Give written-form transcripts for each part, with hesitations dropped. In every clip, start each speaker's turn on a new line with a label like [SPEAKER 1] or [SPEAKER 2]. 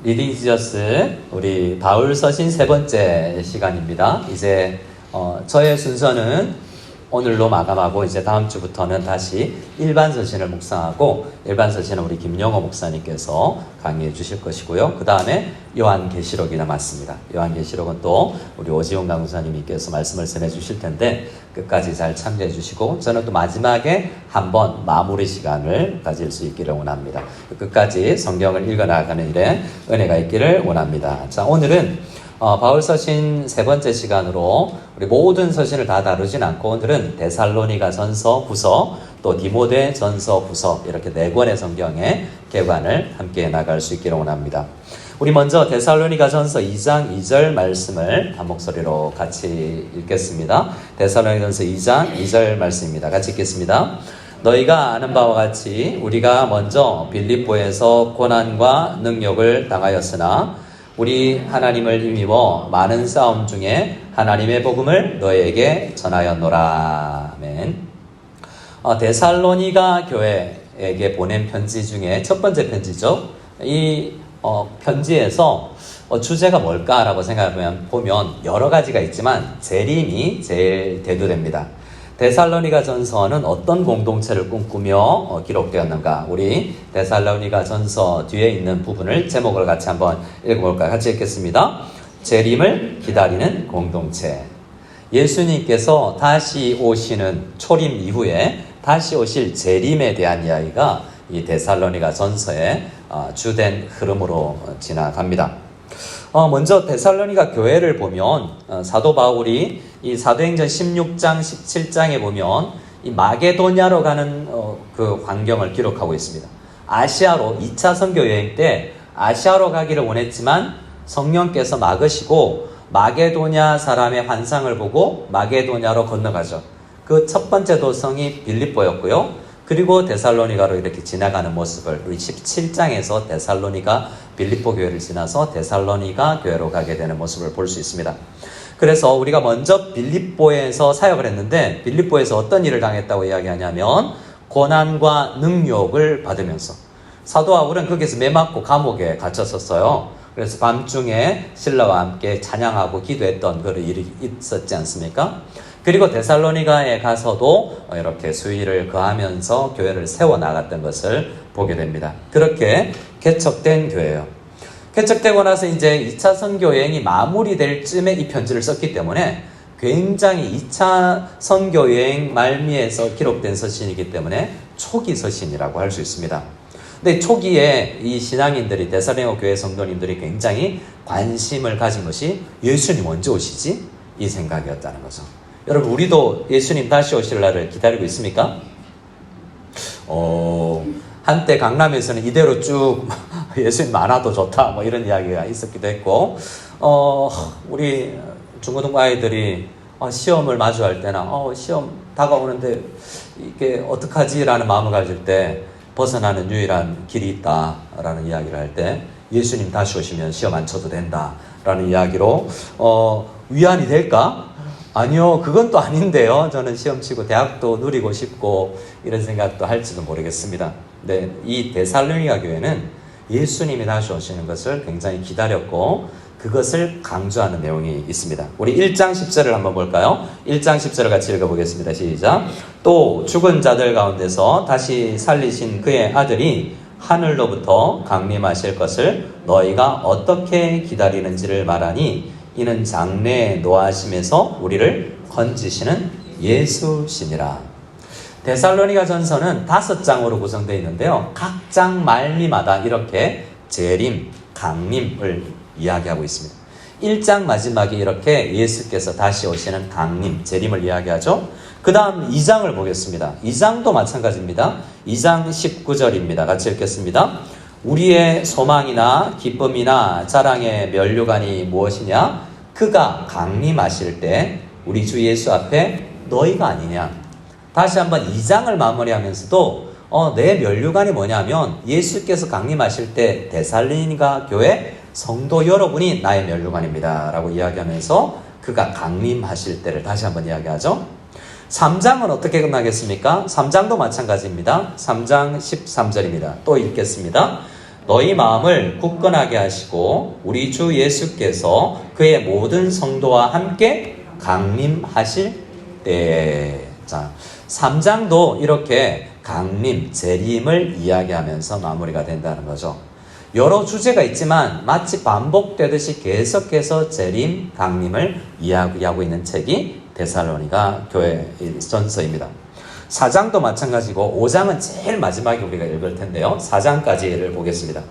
[SPEAKER 1] 리딩 지저스 우리 바울 서신 세 번째 시간입니다. 이제 저의 순서는 오늘로 마감하고 이제 다음 주부터는 다시 일반 서신을 묵상하고 일반 서신은 우리 김영호 목사님께서 강의해 주실 것이고요. 그 다음에 요한계시록이 남았습니다. 요한계시록은 또 우리 오지훈 강사님께서 말씀을 전해 주실 텐데 끝까지 잘 참여해 주시고 저는 또 마지막에 한번 마무리 시간을 가질 수 있기를 원합니다. 끝까지 성경을 읽어나가는 일에 은혜가 있기를 원합니다. 자, 오늘은 바울 서신 세 번째 시간으로 우리 모든 서신을 다 다루진 않고 오늘은 데살로니가 전서, 후서, 또 디모데 전서, 후서 이렇게 네 권의 성경의 개관을 함께 나갈 수 있기를 원합니다. 우리 먼저 데살로니가 전서 2장 2절 말씀을 한 목소리로 같이 읽겠습니다. 데살로니가 전서 2장 2절 말씀입니다. 같이 읽겠습니다. 너희가 아는 바와 같이 우리가 먼저 빌립보에서 고난과 능욕을 당하였으나 우리 하나님을 힘입어 많은 싸움 중에 하나님의 복음을 너희에게 전하였노라. 아멘. 데살로니가 교회에게 보낸 편지 중에 첫 번째 편지죠. 이 편지에서 주제가 뭘까라고 생각해보면 여러 가지가 있지만 재림이 제일 대두됩니다. 데살로니가 전서는 어떤 공동체를 꿈꾸며 기록되었는가? 우리 데살로니가 전서 뒤에 있는 부분을 제목을 같이 한번 읽어볼까요? 같이 읽겠습니다. 재림을 기다리는 공동체. 예수님께서 다시 오시는 초림 이후에 다시 오실 재림에 대한 이야기가 이 데살로니가 전서의 주된 흐름으로 지나갑니다. 먼저 데살로니가 교회를 보면 사도 바울이 이 사도행전 16장 17장에 보면 이 마게도냐로 가는 그 광경을 기록하고 있습니다. 아시아로 2차 선교 여행 때 아시아로 가기를 원했지만 성령께서 막으시고 마게도냐 사람의 환상을 보고 마게도냐로 건너가죠. 그 첫 번째 도성이 빌립보였고요. 그리고 데살로니가로 이렇게 지나가는 모습을 우리 17장에서 데살로니가 빌립보 교회를 지나서 데살로니가 교회로 가게 되는 모습을 볼 수 있습니다. 그래서 우리가 먼저 빌립보에서 사역을 했는데 빌립보에서 어떤 일을 당했다고 이야기하냐면 고난과 능욕을 받으면서 사도 바울은 거기서 매맞고 감옥에 갇혔었어요. 그래서 밤중에 신라와 함께 찬양하고 기도했던 그런 일이 있었지 않습니까? 그리고 데살로니가에 가서도 이렇게 수위를 거하면서 교회를 세워나갔던 것을 보게 됩니다. 그렇게 개척된 교회예요. 개척되고 나서 이제 2차 선교 여행이 마무리될 쯤에 이 편지를 썼기 때문에 굉장히 2차 선교 여행 말미에서 기록된 서신이기 때문에 초기 서신이라고 할 수 있습니다. 근데 초기에 이 신앙인들이 데살로니가 교회 성도님들이 굉장히 관심을 가진 것이 예수님 언제 오시지? 이 생각이었다는 거죠. 여러분 우리도 예수님 다시 오실 날을 기다리고 있습니까? 한때 강남에서는 이대로 쭉 예수님 많아도 좋다 뭐 이런 이야기가 있었기도 했고 우리 중고등부 아이들이 시험을 마주할 때나 시험 다가오는데 이게 어떡하지? 라는 마음을 가질 때 벗어나는 유일한 길이 있다라는 이야기를 할 때 예수님 다시 오시면 시험 안 쳐도 된다라는 이야기로 위안이 될까? 아니요, 그건 또 아닌데요. 저는 시험 치고 대학도 누리고 싶고 이런 생각도 할지도 모르겠습니다. 근데 이 데살로니가 교회는 예수님이 다시 오시는 것을 굉장히 기다렸고 그것을 강조하는 내용이 있습니다. 우리 1장 10절을 한번 볼까요? 1장 10절을 같이 읽어보겠습니다. 시작. 또 죽은 자들 가운데서 다시 살리신 그의 아들이 하늘로부터 강림하실 것을 너희가 어떻게 기다리는지를 말하니 이는 장래에 노하심에서 우리를 건지시는 예수시니라. 데살로니가 전서는 5장으로 구성되어 있는데요. 각 장 말미마다 이렇게 재림, 강림을 이야기하고 있습니다. 1장 마지막에 이렇게 예수께서 다시 오시는 강림, 재림을 이야기하죠. 그 다음 2장을 보겠습니다. 2장도 마찬가지입니다. 2장 19절입니다. 같이 읽겠습니다. 우리의 소망이나 기쁨이나 자랑의 면류관이 무엇이냐? 그가 강림하실 때 우리 주 예수 앞에 너희가 아니냐? 다시 한번 2장을 마무리하면서도 내 면류관이 뭐냐면 예수께서 강림하실 때 데살로니가 교회 성도 여러분이 나의 면류관입니다 라고 이야기하면서 그가 강림하실 때를 다시 한번 이야기하죠. 3장은 어떻게 끝나겠습니까? 3장도 마찬가지입니다. 3장 13절입니다. 또 읽겠습니다. 너희 마음을 굳건하게 하시고 우리 주 예수께서 그의 모든 성도와 함께 강림하실 때. 자, 3장도 이렇게 강림, 재림을 이야기하면서 마무리가 된다는 거죠. 여러 주제가 있지만 마치 반복되듯이 계속해서 재림, 강림을 이야기하고 있는 책이 데살로니가 교회 전서입니다. 4장도 마찬가지고 5장은 제일 마지막에 우리가 읽을 텐데요. 4장까지를 보겠습니다.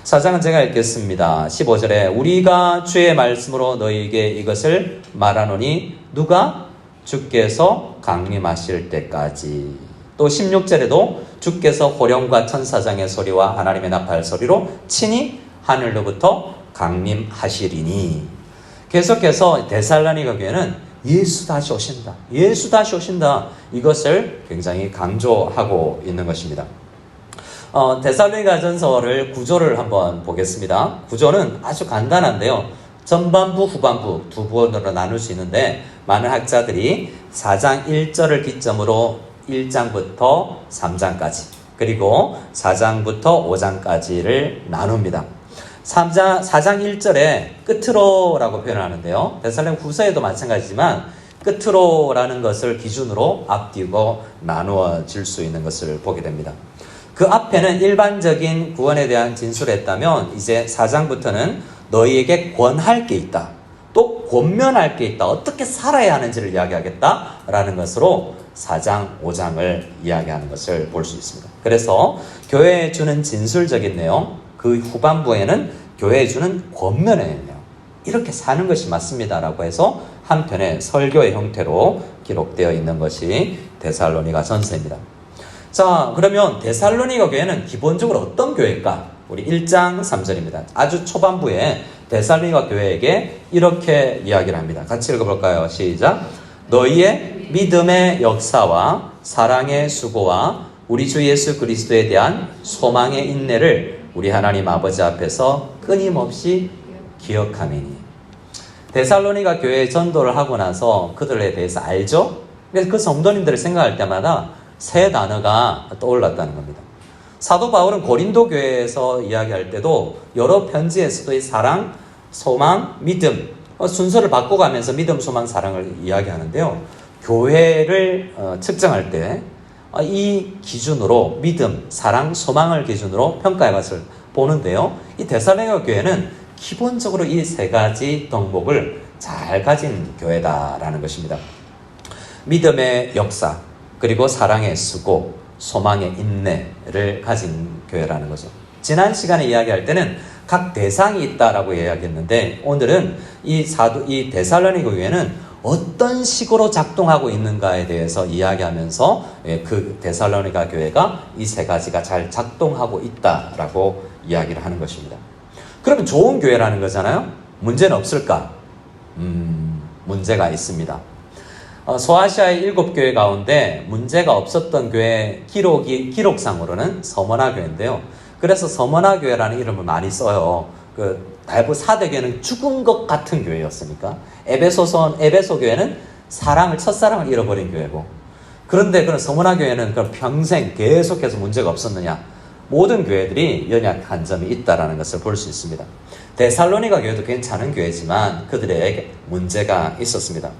[SPEAKER 1] 4장은 제가 읽겠습니다. 15절에 우리가 주의 말씀으로 너희에게 이것을 말하노니 누가? 주께서 강림하실 때까지. 또 16절에도 주께서 호령과 천사장의 소리와 하나님의 나팔 소리로 친히 하늘로부터 강림하시리니. 계속해서 데살로니가 교회는 예수 다시 오신다. 예수 다시 오신다. 이것을 굉장히 강조하고 있는 것입니다. 데살로니가 전서를 구조를 한번 보겠습니다. 구조는 아주 간단한데요. 전반부, 후반부 두 부분으로 나눌 수 있는데 많은 학자들이 4장 1절을 기점으로 1장부터 3장까지 그리고 4장부터 5장까지를 나눕니다. 4장 1절에 끝으로라고 표현하는데요. 데살로니가 후서에도 마찬가지지만 끝으로라는 것을 기준으로 앞뒤고 나누어질 수 있는 것을 보게 됩니다. 그 앞에는 일반적인 구원에 대한 진술을 했다면 이제 4장부터는 너희에게 권할 게 있다. 또 권면할 게 있다. 어떻게 살아야 하는지를 이야기하겠다라는 것으로 4장, 5장을 이야기하는 것을 볼 수 있습니다. 그래서 교회에 주는 진술적인 내용, 그 후반부에는 교회에 주는 권면의 내용, 이렇게 사는 것이 맞습니다라고 해서 한편의 설교의 형태로 기록되어 있는 것이 데살로니가 전서입니다. 자, 그러면 데살로니가 교회는 기본적으로 어떤 교회일까? 우리 1장 3절입니다. 아주 초반부에 데살로니가 교회에게 이렇게 이야기를 합니다. 같이 읽어볼까요? 시작. 너희의 믿음의 역사와 사랑의 수고와 우리 주 예수 그리스도에 대한 소망의 인내를 우리 하나님 아버지 앞에서 끊임없이 기억하매니. 데살로니가 교회에 전도를 하고 나서 그들에 대해서 알죠? 그래서 그 성도님들을 생각할 때마다 세 단어가 떠올랐다는 겁니다. 사도 바울은 고린도 교회에서 이야기할 때도 여러 편지에서도 이 사랑, 소망, 믿음 순서를 바꿔가면서 믿음, 소망, 사랑을 이야기하는데요. 교회를 측정할 때 이 기준으로 믿음, 사랑, 소망을 기준으로 평가해 것을 보는데요. 이 데살로니가 교회는 기본적으로 이 세 가지 덕목을 잘 가진 교회다라는 것입니다. 믿음의 역사, 그리고 사랑의 수고, 소망의 인내를 가진 교회라는 거죠. 지난 시간에 이야기할 때는 각 대상이 있다라고 이야기했는데 오늘은 이 데살로니가 교회는 어떤 식으로 작동하고 있는가에 대해서 이야기하면서 그 데살로니가 교회가 이 세 가지가 잘 작동하고 있다라고 이야기를 하는 것입니다. 그러면 좋은 교회라는 거잖아요. 문제는 없을까? 문제가 있습니다. 소아시아의 7교회 가운데 문제가 없었던 교회 기록상으로는 서머나 교회인데요. 그래서 서머나 교회라는 이름을 많이 써요. 대부분 사대교회는 죽은 것 같은 교회였으니까. 에베소 교회는 첫사랑을 잃어버린 교회고. 그런데 그런 서머나 교회는 그럼 평생 계속해서 문제가 없었느냐? 모든 교회들이 연약한 점이 있다는 것을 볼 수 있습니다. 데살로니가 교회도 괜찮은 교회지만 그들에게 문제가 있었습니다.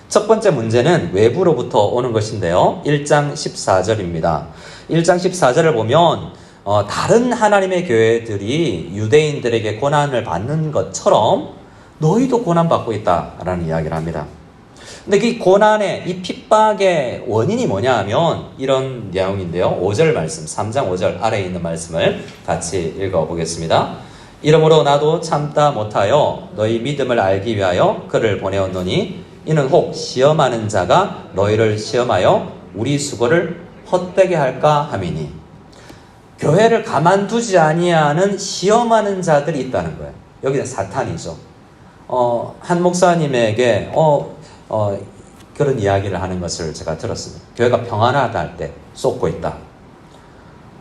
[SPEAKER 1] 첫 번째 문제는 외부로부터 오는 것인데요. 1장 14절입니다. 1장 14절을 보면 다른 하나님의 교회들이 유대인들에게 고난을 받는 것처럼 너희도 고난받고 있다라는 이야기를 합니다. 근데 이 고난의, 이 핍박의 원인이 뭐냐 하면 이런 내용인데요. 5절 말씀, 3장 5절 아래에 있는 말씀을 같이 읽어보겠습니다. 이러므로 나도 참다 못하여 너희 믿음을 알기 위하여 그를 보내었노니 이는 혹 시험하는 자가 너희를 시험하여 우리 수고를 헛되게 할까 함이니. 교회를 가만두지 아니하는 시험하는 자들이 있다는 거예요. 여기는 사탄이죠. 한 목사님에게 그런 이야기를 하는 것을 제가 들었습니다. 교회가 평안하다 할 때 쏟고 있다.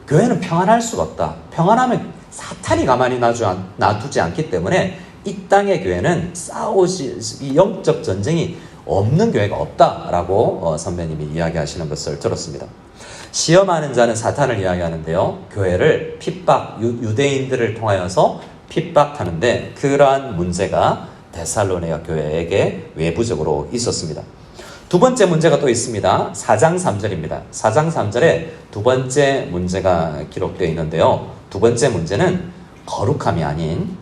[SPEAKER 1] 교회는 평안할 수가 없다. 평안하면 사탄이 가만히 놔두지 않기 때문에 이 땅의 교회는 이 영적 전쟁이 없는 교회가 없다라고 선배님이 이야기하시는 것을 들었습니다. 시험하는 자는 사탄을 이야기하는데요. 교회를 유대인들을 통하여서 핍박하는데 그러한 문제가 데살로니가 교회에게 외부적으로 있었습니다. 두 번째 문제가 또 있습니다. 4장 3절입니다. 4장 3절에 두 번째 문제가 기록되어 있는데요. 두 번째 문제는 거룩함이 아닌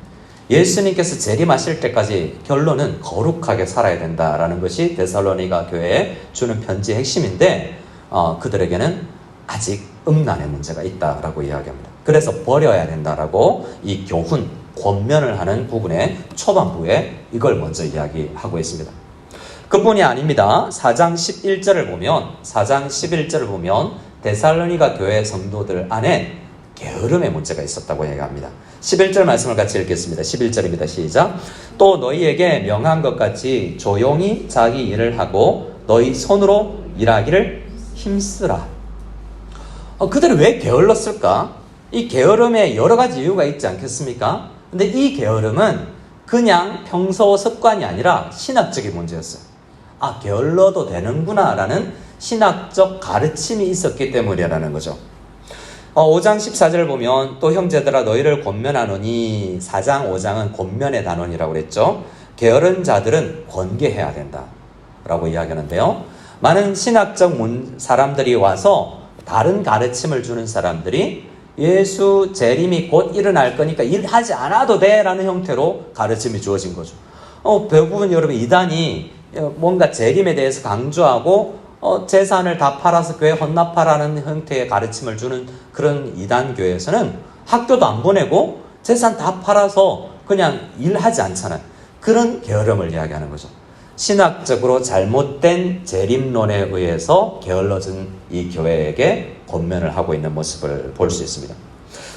[SPEAKER 1] 예수님께서 재림하실 때까지 결론은 거룩하게 살아야 된다라는 것이 데살로니가 교회에 주는 편지의 핵심인데 그들에게는 아직 음란의 문제가 있다라고 이야기합니다. 그래서 버려야 된다라고 이 교훈, 권면을 하는 부분의 초반부에 이걸 먼저 이야기하고 있습니다. 그뿐이 아닙니다. 4장 11절을 보면 데살로니가 교회 성도들 안에 게으름의 문제가 있었다고 얘기합니다. 11절 말씀을 같이 읽겠습니다. 11절입니다. 시작. 또 너희에게 명한 것 같이 조용히 자기 일을 하고 너희 손으로 일하기를 힘쓰라. 그들이 왜 게을렀을까? 이 게으름에 여러 가지 이유가 있지 않겠습니까? 근데 이 게으름은 그냥 평소 습관이 아니라 신학적인 문제였어요. 게을러도 되는구나 라는 신학적 가르침이 있었기 때문이라는 거죠. 5장 14절을 보면 또 형제들아 너희를 권면하노니 4장 5장은 권면의 단원이라고 그랬죠. 게으른 자들은 권계해야 된다 라고 이야기하는데요. 많은 신학적 사람들이 와서 다른 가르침을 주는 사람들이 예수 재림이 곧 일어날 거니까 일하지 않아도 돼 라는 형태로 가르침이 주어진 거죠. 대부분 여러분 이단이 뭔가 재림에 대해서 강조하고 재산을 다 팔아서 교회 헌납하라는 형태의 가르침을 주는 그런 이단 교회에서는 학교도 안 보내고 재산 다 팔아서 그냥 일하지 않잖아요. 그런 게으름을 이야기하는 거죠. 신학적으로 잘못된 재림론에 의해서 게을러진 이 교회에게 권면을 하고 있는 모습을 볼 수 있습니다.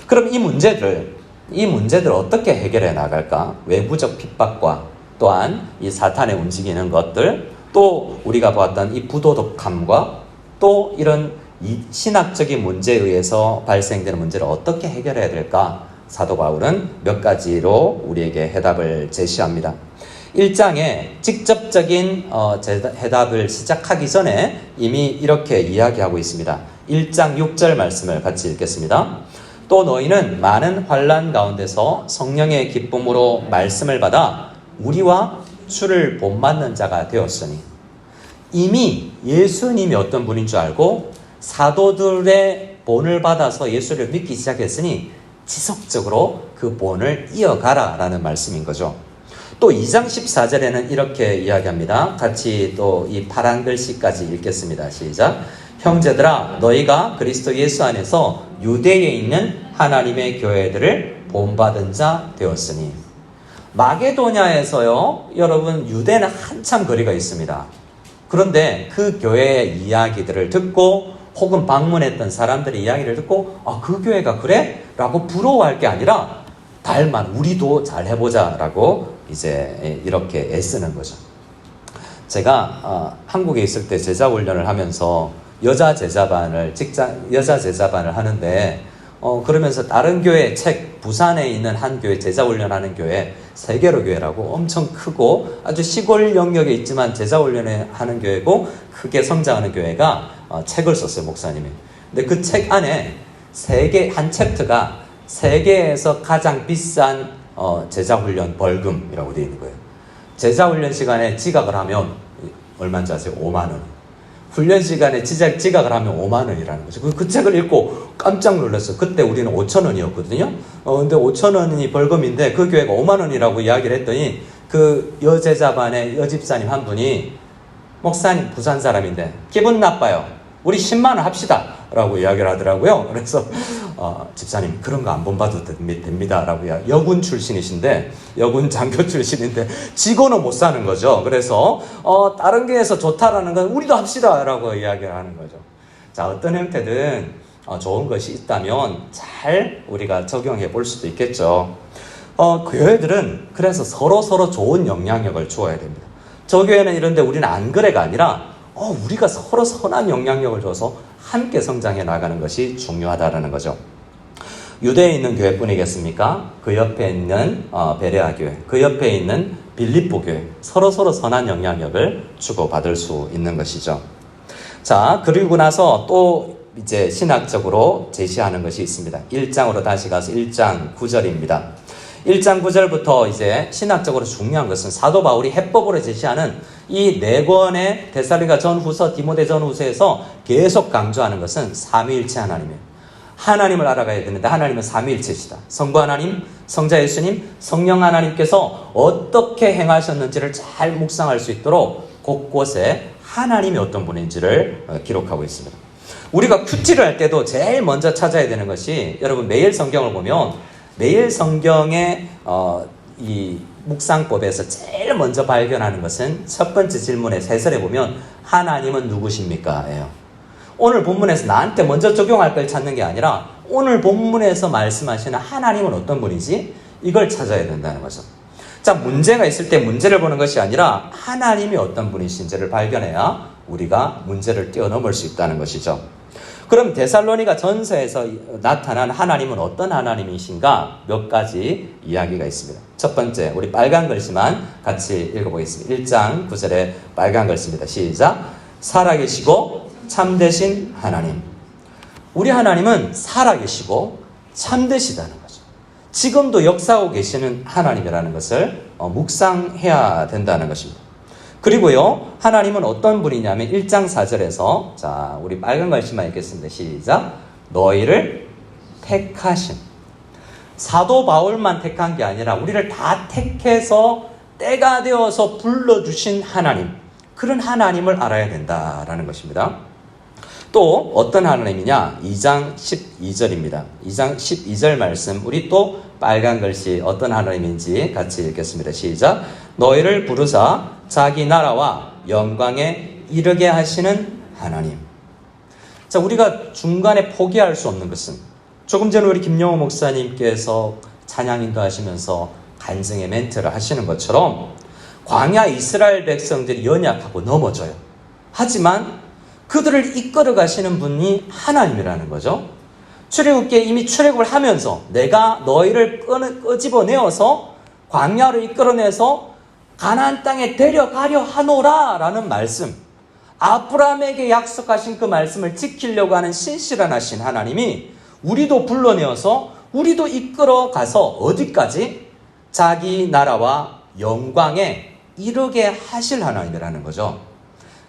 [SPEAKER 1] 그럼 이 문제들 어떻게 해결해 나갈까? 외부적 핍박과 또한 이 사탄의 움직이는 것들, 또 우리가 보았던 이 부도덕함과 또 이런 이 신학적인 문제에 의해서 발생되는 문제를 어떻게 해결해야 될까? 사도 바울은 몇 가지로 우리에게 해답을 제시합니다. 1장에 직접적인 해답을 시작하기 전에 이미 이렇게 이야기하고 있습니다. 1장 6절 말씀을 같이 읽겠습니다. 또 너희는 많은 환난 가운데서 성령의 기쁨으로 말씀을 받아 우리와 주를 본받는 자가 되었으니, 이미 예수님이 어떤 분인 줄 알고 사도들의 본을 받아서 예수를 믿기 시작했으니 지속적으로 그 본을 이어가라 라는 말씀인 거죠. 또 2장 14절에는 이렇게 이야기합니다. 같이 또 이 파란 글씨까지 읽겠습니다. 시작. 형제들아 너희가 그리스도 예수 안에서 유대에 있는 하나님의 교회들을 본받은 자 되었으니. 마게도냐에서요, 여러분 유대는 한참 거리가 있습니다. 그런데 그 교회의 이야기들을 듣고 혹은 방문했던 사람들의 이야기를 듣고 그 교회가 그래? 라고 부러워할 게 아니라 달만 우리도 잘 해보자 라고 이제 이렇게 애쓰는 거죠. 제가 한국에 있을 때 제자훈련을 하면서 여자 제자반을 하는데 그러면서 다른 교회 부산에 있는 한 교회 제자훈련하는 교회 세계로 교회라고 엄청 크고 아주 시골 영역에 있지만 제자훈련을 하는 교회고 크게 성장하는 교회가 책을 썼어요, 목사님이. 근데 그 책 안에 한 챕터가 세계에서 가장 비싼 제자훈련 벌금이라고 되어 있는 거예요. 제자훈련 시간에 지각을 하면 얼마인지 아세요? 5만 원. 훈련 시간에 지각을 하면 5만 원이라는 거죠. 그 책을 읽고 깜짝 놀랐어요. 그때 우리는 5천 원이었거든요. 근데 5천 원이 벌금인데 그 교회가 5만 원이라고 이야기를 했더니 그 여제자반의 여집사님 한 분이 목사님 부산 사람인데 기분 나빠요. 우리 10만 원 합시다. 라고 이야기를 하더라고요. 그래서 집사님 그런 거 안 본봐도 됩니다. 라고 여군 출신이신데 여군 장교 출신인데 직원은 못 사는 거죠. 그래서 다른 교회에서 좋다라는 건 우리도 합시다. 라고 이야기를 하는 거죠. 자, 어떤 형태든 좋은 것이 있다면 잘 우리가 적용해 볼 수도 있겠죠. 교회들은 그래서 서로 좋은 영향력을 주어야 됩니다. 저 교회는 이런데 우리는 안 그래가 아니라 우리가 서로 선한 영향력을 줘서 함께 성장해 나가는 것이 중요하다는 거죠. 유대에 있는 교회뿐이겠습니까? 그 옆에 있는 베레아 교회, 그 옆에 있는 빌립보 교회, 서로 선한 영향력을 주고받을 수 있는 것이죠. 자, 그리고 나서 또 이제 신학적으로 제시하는 것이 있습니다. 1장으로 다시 가서 1장 9절입니다. 1장 9절부터 이제 신학적으로 중요한 것은 사도 바울이 해법으로 제시하는 이 네 권의 데살로니가 전후서, 디모데 전후서에서 계속 강조하는 것은 삼위일체 하나님이에요. 하나님을 알아가야 되는데 하나님은 삼위일체시다. 성부 하나님, 성자 예수님, 성령 하나님께서 어떻게 행하셨는지를 잘 묵상할 수 있도록 곳곳에 하나님이 어떤 분인지를 기록하고 있습니다. 우리가 큐티를 할 때도 제일 먼저 찾아야 되는 것이, 여러분 매일 성경을 보면 매일 성경의 이 묵상법에서 제일 먼저 발견하는 것은 첫 번째 질문에 세설에 보면 하나님은 누구십니까? 예요. 오늘 본문에서 나한테 먼저 적용할 걸 찾는 게 아니라 오늘 본문에서 말씀하시는 하나님은 어떤 분이지? 이걸 찾아야 된다는 거죠. 자, 문제가 있을 때 문제를 보는 것이 아니라 하나님이 어떤 분이신지를 발견해야 우리가 문제를 뛰어넘을 수 있다는 것이죠. 그럼 데살로니가 전서에서 나타난 하나님은 어떤 하나님이신가? 몇 가지 이야기가 있습니다. 첫 번째, 우리 빨간 글씨만 같이 읽어보겠습니다. 1장 9절에 빨간 글씨입니다. 시작. 살아계시고 참되신 하나님. 우리 하나님은 살아계시고 참되시다는 거죠. 지금도 역사하고 계시는 하나님이라는 것을 묵상해야 된다는 것입니다. 그리고요, 하나님은 어떤 분이냐면 1장 4절에서, 자, 우리 빨간 글씨만 읽겠습니다. 시작. 너희를 택하신. 사도 바울만 택한 게 아니라 우리를 다 택해서 때가 되어서 불러주신 하나님. 그런 하나님을 알아야 된다라는 것입니다. 또 어떤 하나님이냐? 2장 12절입니다. 2장 12절 말씀, 우리 또 빨간 글씨 어떤 하나님인지 같이 읽겠습니다. 시작. 너희를 부르사 자기 나라와 영광에 이르게 하시는 하나님. 자, 우리가 중간에 포기할 수 없는 것은, 조금 전에 우리 김영호 목사님께서 찬양 인도하시면서 간증의 멘트를 하시는 것처럼 광야 이스라엘 백성들이 연약하고 넘어져요. 하지만 그들을 이끌어 가시는 분이 하나님이라는 거죠. 출애굽기에 이미 출애굽을 하면서 내가 너희를 끄집어내어서 광야로 이끌어내서 가나안 땅에 데려가려 하노라 라는 말씀, 아브라함에게 약속하신 그 말씀을 지키려고 하는 신실하신 하나님이 우리도 불러내어서 우리도 이끌어 가서 어디까지? 자기 나라와 영광에 이르게 하실 하나님이라는 거죠.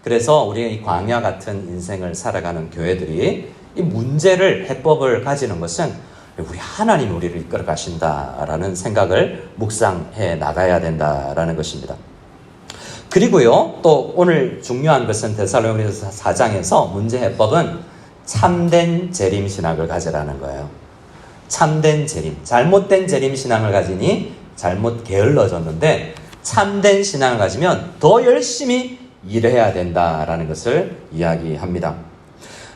[SPEAKER 1] 그래서 우리가 이 광야 같은 인생을 살아가는 교회들이 이 문제를, 해법을 가지는 것은 우리 하나님이 우리를 이끌어 가신다라는 생각을 묵상해 나가야 된다라는 것입니다. 그리고요, 또 오늘 중요한 것은 데살로니가서 4장에서 문제 해법은 참된 재림 신학을 가지라는 거예요. 참된 재림, 잘못된 재림 신앙을 가지니 잘못 게을러졌는데 참된 신앙을 가지면 더 열심히 일해야 된다라는 것을 이야기합니다.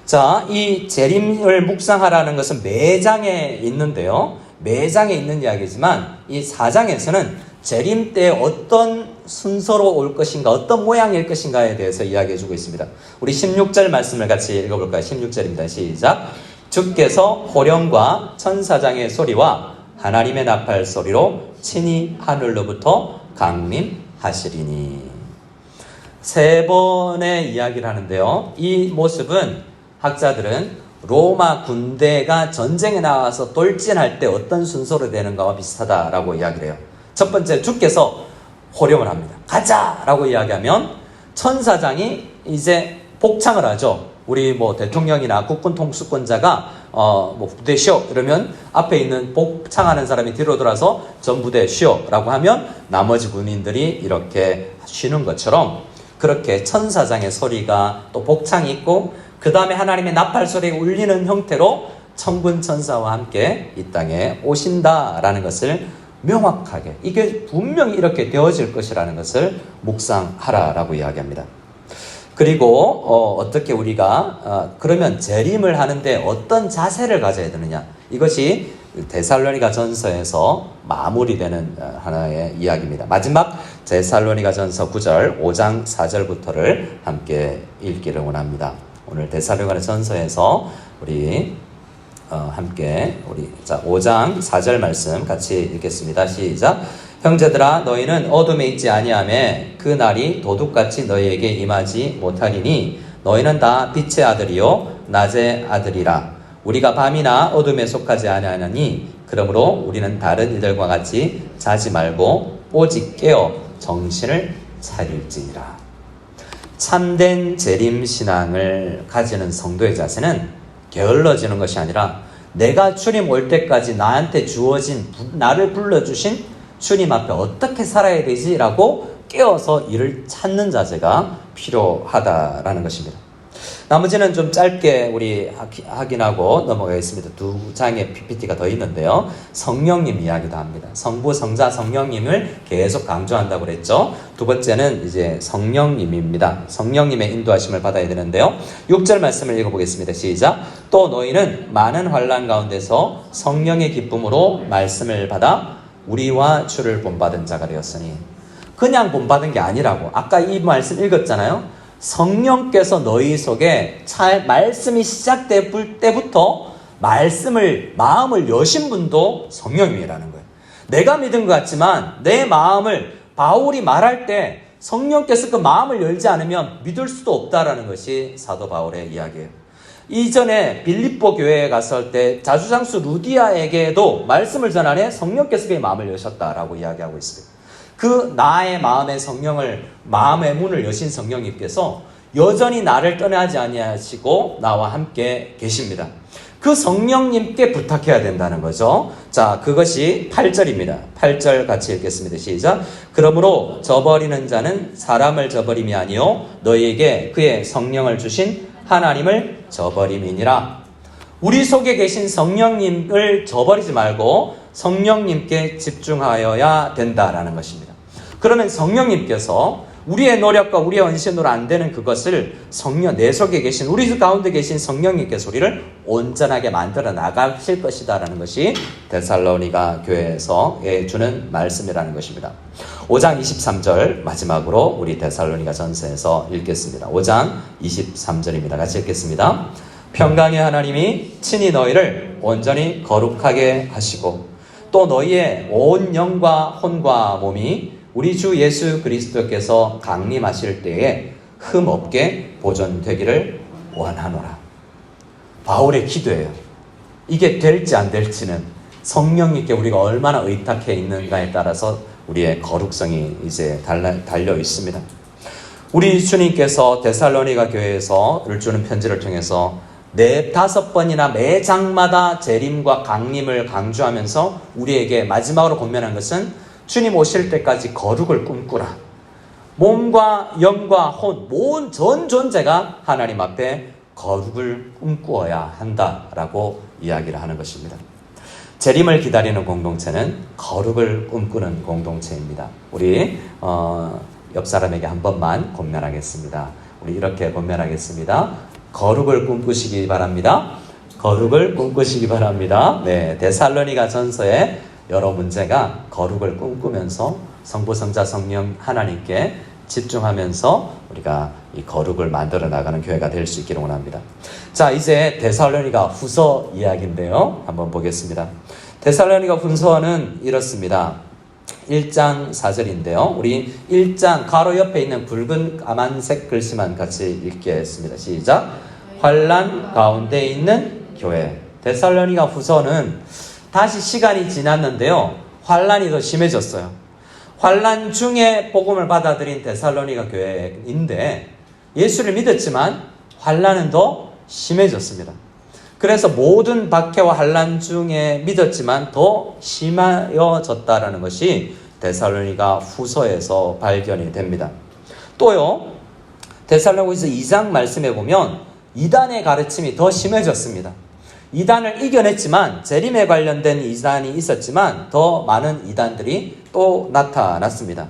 [SPEAKER 1] 자, 이 재림을 묵상하라는 것은 매장에 있는데요. 매장에 있는 이야기지만 이 4장에서는 재림 때 어떤 순서로 올 것인가, 어떤 모양일 것인가에 대해서 이야기해주고 있습니다. 우리 16절 말씀을 같이 읽어볼까요? 16절입니다. 시작. 주께서 호령과 천사장의 소리와 하나님의 나팔 소리로 친히 하늘로부터 강림하시리니. 세 번의 이야기를 하는데요. 이 모습은 학자들은 로마 군대가 전쟁에 나와서 돌진할 때 어떤 순서로 되는가와 비슷하다라고 이야기를 해요. 첫 번째, 주께서 호령을 합니다. 가자라고 이야기하면 천사장이 이제 복창을 하죠. 우리 뭐 대통령이나 국군 통수권자가 뭐 부대 쉬어 이러면 앞에 있는 복창하는 사람이 뒤로 돌아서 전 부대 쉬어라고 하면 나머지 군인들이 이렇게 쉬는 것처럼, 그렇게 천사장의 소리가 또 복창이 있고 그 다음에 하나님의 나팔 소리가 울리는 형태로 천군 천사와 함께 이 땅에 오신다라는 것을 명확하게, 이게 분명히 이렇게 되어질 것이라는 것을 묵상하라라고 이야기합니다. 그리고 어떻게 우리가 그러면 재림을 하는데 어떤 자세를 가져야 되느냐, 이것이 데살로니가 전서에서 마무리되는 하나의 이야기입니다. 마지막 데살로니가 전서 9절 5장 4절부터를 함께 읽기를 원합니다. 오늘 데살로니가 전서에서 우리 함께 우리 5장 4절 말씀 같이 읽겠습니다. 시작. 형제들아, 너희는 어둠에 있지 아니하매 그 날이 도둑같이 너희에게 임하지 못하리니 너희는 다 빛의 아들이요 낮의 아들이라. 우리가 밤이나 어둠에 속하지 아니하나니 그러므로 우리는 다른 이들과 같이 자지 말고 오직 깨어 정신을 차릴지니라. 참된 재림신앙을 가지는 성도의 자세는 게을러지는 것이 아니라 내가 주님 올 때까지 나한테 주어진, 나를 불러주신 주님 앞에 어떻게 살아야 되지라고 깨어서 이를 찾는 자세가 필요하다라는 것입니다. 나머지는 좀 짧게 우리 확인하고 넘어가겠습니다. 2장의 PPT가 더 있는데요. 성령님 이야기도 합니다. 성부, 성자, 성령님을 계속 강조한다고 그랬죠. 두 번째는 이제 성령님입니다. 성령님의 인도하심을 받아야 되는데요. 6절 말씀을 읽어보겠습니다. 시작. 또 너희는 많은 환난 가운데서 성령의 기쁨으로 말씀을 받아 우리와 주를 본받은 자가 되었으니. 그냥 본받은 게 아니라고. 아까 이 말씀 읽었잖아요. 성령께서 너희 속에 말씀이 시작될 때부터 마음을 여신 분도 성령님이라는 거예요. 내가 믿은 것 같지만 내 마음을 바울이 말할 때 성령께서 그 마음을 열지 않으면 믿을 수도 없다라는 것이 사도 바울의 이야기예요. 이전에 빌립보 교회에 갔을 때 자주장수 루디아에게도 말씀을 전하네 성령께서 그의 마음을 여셨다라고 이야기하고 있습니다. 그 나의 마음의 마음의 문을 여신 성령님께서 여전히 나를 떠나지 아니하시고 나와 함께 계십니다. 그 성령님께 부탁해야 된다는 거죠. 자, 그것이 8절입니다. 8절 같이 읽겠습니다. 시작. 그러므로 저버리는 자는 사람을 저버림이 아니요 너희에게 그의 성령을 주신 하나님을 저버림이니라. 우리 속에 계신 성령님을 저버리지 말고 성령님께 집중하여야 된다라는 것입니다. 그러면 성령님께서 우리의 노력과 우리의 헌신으로 안 되는 그것을 내 속에 계신 우리 가운데 계신 성령님께서 우리를 온전하게 만들어 나가실 것이다라는 것이 데살로니가 교회에서 주는 말씀이라는 것입니다. 5장 23절 마지막으로 우리 데살로니가 전서에서 읽겠습니다. 5장 23절입니다. 같이 읽겠습니다. 평강의 하나님이 친히 너희를 온전히 거룩하게 하시고 또 너희의 온 영과 혼과 몸이 우리 주 예수 그리스도께서 강림하실 때에 흠없게 보존되기를 원하노라. 바울의 기도예요. 이게 될지 안 될지는 성령님께 우리가 얼마나 의탁해 있는가에 따라서 우리의 거룩성이 이제 달려 있습니다. 우리 주님께서 데살로니가 교회에서 주는 편지를 통해서 4-5번이나 매 장마다 재림과 강림을 강조하면서 우리에게 마지막으로 권면한 것은 주님 오실 때까지 거룩을 꿈꾸라. 몸과 영과 혼, 전 존재가 하나님 앞에 거룩을 꿈꾸어야 한다라고 이야기를 하는 것입니다. 재림을 기다리는 공동체는 거룩을 꿈꾸는 공동체입니다. 우리 옆 사람에게 한 번만 권면하겠습니다. 우리 이렇게 권면하겠습니다. 거룩을 꿈꾸시기 바랍니다. 거룩을 꿈꾸시기 바랍니다. 네, 데살로니가 전서의 여러 문제가 거룩을 꿈꾸면서 성부, 성자, 성령 하나님께 집중하면서 우리가 이 거룩을 만들어 나가는 교회가 될 수 있기를 원합니다. 자, 이제 데살로니가 후서 이야기인데요. 한번 보겠습니다. 데살로니가 후서는 이렇습니다. 1장 4절인데요. 우리 1장 가로 옆에 있는 붉은 까만색 글씨만 같이 읽겠습니다. 시작. 환난 가운데 있는 교회. 데살로니가 후서는 다시 시간이 지났는데요. 환난이 더 심해졌어요. 환난 중에 복음을 받아들인 데살로니가 교회인데 예수를 믿었지만 환난은 더 심해졌습니다. 그래서 모든 박해와 환난 중에 믿었지만 더 심해졌다라는 것이 데살로니가 후서에서 발견이 됩니다. 또요, 데살로니가서 2장 말씀에 보면 이단의 가르침이 더 심해졌습니다. 이단을 이겨냈지만 재림에 관련된 이단이 있었지만 더 많은 이단들이 또 나타났습니다.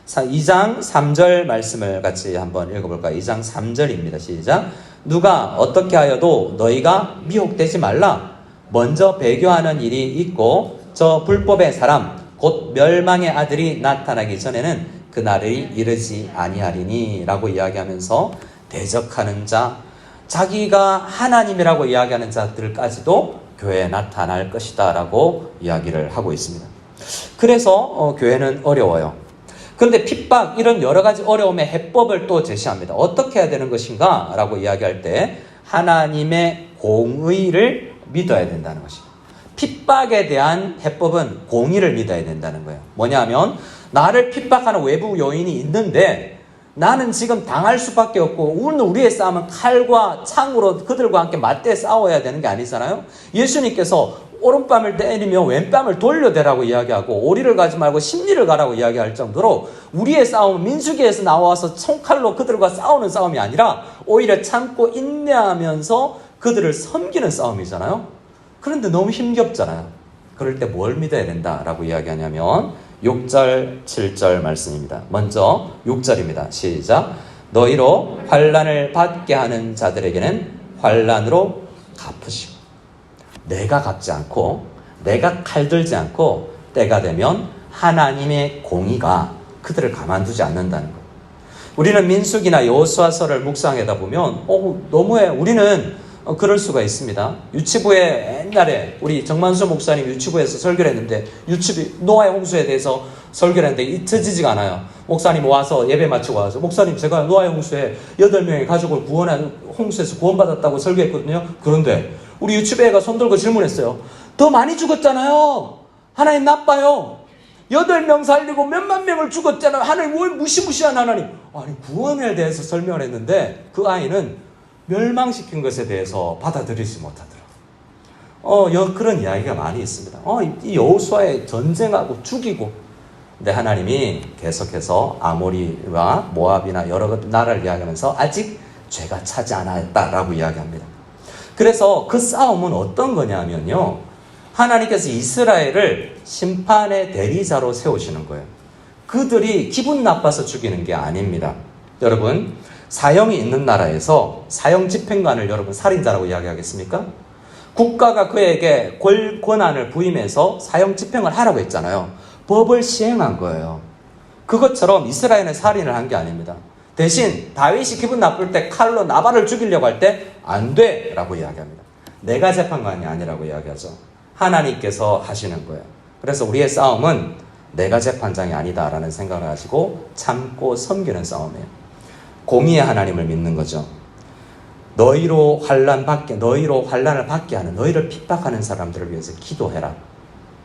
[SPEAKER 1] 2장 3절 말씀을 같이 한번 읽어볼까요? 2장 3절입니다. 시작. 누가 어떻게 하여도 너희가 미혹되지 말라. 먼저 배교하는 일이 있고 저 불법의 사람 곧 멸망의 아들이 나타나기 전에는 그날이 이르지 아니하리니 라고 이야기하면서 대적하는 자, 자기가 하나님이라고 이야기하는 자들까지도 교회에 나타날 것이다 라고 이야기를 하고 있습니다. 그래서 교회는 어려워요. 그런데 핍박, 이런 여러 가지 어려움의 해법을 또 제시합니다. 어떻게 해야 되는 것인가 라고 이야기할 때 하나님의 공의를 믿어야 된다는 것입니다. 핍박에 대한 해법은 공의를 믿어야 된다는 거예요. 뭐냐면 나를 핍박하는 외부 요인이 있는데 나는 지금 당할 수밖에 없고 오늘 우리의 싸움은 칼과 창으로 그들과 함께 맞대 싸워야 되는 게 아니잖아요. 예수님께서 오른뺨을 때리며 왼뺨을 돌려대라고 이야기하고 오리를 가지 말고 십리를 가라고 이야기할 정도로 우리의 싸움은 민수기에서 나와서 총칼로 그들과 싸우는 싸움이 아니라 오히려 참고 인내하면서 그들을 섬기는 싸움이잖아요. 그런데 너무 힘겹잖아요. 그럴 때 뭘 믿어야 된다라고 이야기하냐면 6절, 7절 말씀입니다. 먼저 6절입니다. 시작. 너희로 환난을 받게 하는 자들에게는 환난으로 갚으시고 내가 갚지 않고 내가 칼 들지 않고 때가 되면 하나님의 공의가 그들을 가만두지 않는다는 거예요. 우리는 민수기나 여호수아서를 묵상하다 보면 너무해. 우리는 그럴 수가 있습니다. 유치부에 옛날에 우리 정만수 목사님 유치부에서 설교를 했는데 노아의 홍수에 대해서 설교를 했는데 잊혀지지가 않아요. 목사님 와서 예배 마치고 와서 목사님 제가 노아의 홍수에 8명의 가족을 구원한 홍수에서 구원받았다고 설교했거든요. 그런데 우리 유치부애가 손들고 질문했어요. 더 많이 죽었잖아요. 하나님 나빠요. 8명 살리고 몇만 명을 죽었잖아요. 하나님 왜 무시무시한 하나님. 아니 구원에 대해서 설명을 했는데 그 아이는 멸망시킨 것에 대해서 받아들이지 못하더라고요. 그런 이야기가 많이 있습니다. 이 여호수아의 전쟁하고 죽이고. 근데 하나님이 계속해서 아모리와 모압이나 여러 나라를 이야기하면서 아직 죄가 차지 않았다라고 이야기합니다. 그래서 그 싸움은 어떤 거냐면요. 하나님께서 이스라엘을 심판의 대리자로 세우시는 거예요. 그들이 기분 나빠서 죽이는 게 아닙니다. 여러분, 사형이 있는 나라에서 사형 집행관을 여러분 살인자라고 이야기하겠습니까? 국가가 그에게 권한을 부임해서 사형 집행을 하라고 했잖아요. 법을 시행한 거예요. 그것처럼 이스라엘은 살인을 한 게 아닙니다. 대신 다윗이 기분 나쁠 때 칼로 나발을 죽이려고 할 때 안 돼! 라고 이야기합니다. 내가 재판관이 아니라고 이야기하죠. 하나님께서 하시는 거예요. 그래서 우리의 싸움은 내가 재판장이 아니다라는 생각을 가지고 참고 섬기는 싸움이에요. 공의의 하나님을 믿는 거죠. 너희로 환난을 받게 하는 너희를 핍박하는 사람들을 위해서 기도해라.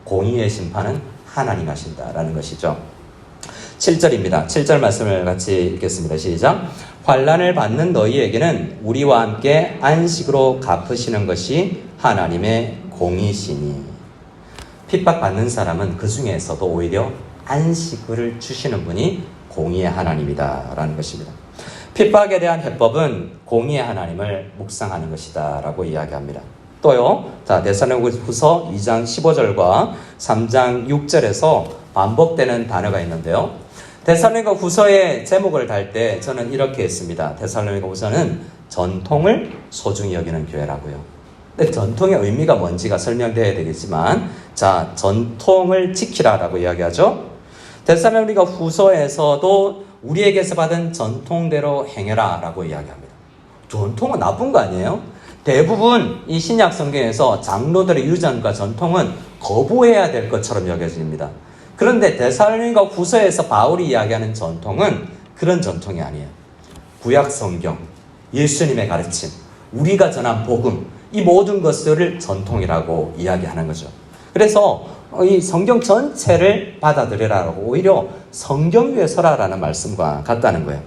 [SPEAKER 1] 공의의 심판은 하나님 하신다라는 것이죠. 7절입니다. 7절 말씀을 같이 읽겠습니다. 시작. 환난을 받는 너희에게는 우리와 함께 안식으로 갚으시는 것이 하나님의 공의시니. 핍박받는 사람은 그 중에서도 오히려 안식을 주시는 분이 공의의 하나님이다 라는 것입니다. 핍박에 대한 해법은 공의의 하나님을 묵상하는 것이다 라고 이야기합니다. 또요, 데살로니가후서 2장 15절과 3장 6절에서 반복되는 단어가 있는데요. 데살로니가후서의 제목을 달 때 저는 이렇게 했습니다. 데살로니가후서는 전통을 소중히 여기는 교회라고요. 근데 전통의 의미가 뭔지가 설명되어야 되겠지만, 전통을 지키라라고 이야기하죠. 데살로니가후서에서도 우리에게서 받은 전통대로 행해라라고 이야기합니다. 전통은 나쁜 거 아니에요? 대부분 이 신약 성경에서 장로들의 유전과 전통은 거부해야 될 것처럼 여겨집니다. 그런데 데살로니가후서에서 바울이 이야기하는 전통은 그런 전통이 아니에요. 구약 성경, 예수님의 가르침, 우리가 전한 복음, 이 모든 것들을 전통이라고 이야기하는 거죠. 그래서 이 성경 전체를 받아들이라고 오히려 성경 위에 서라라는 말씀과 같다는 거예요.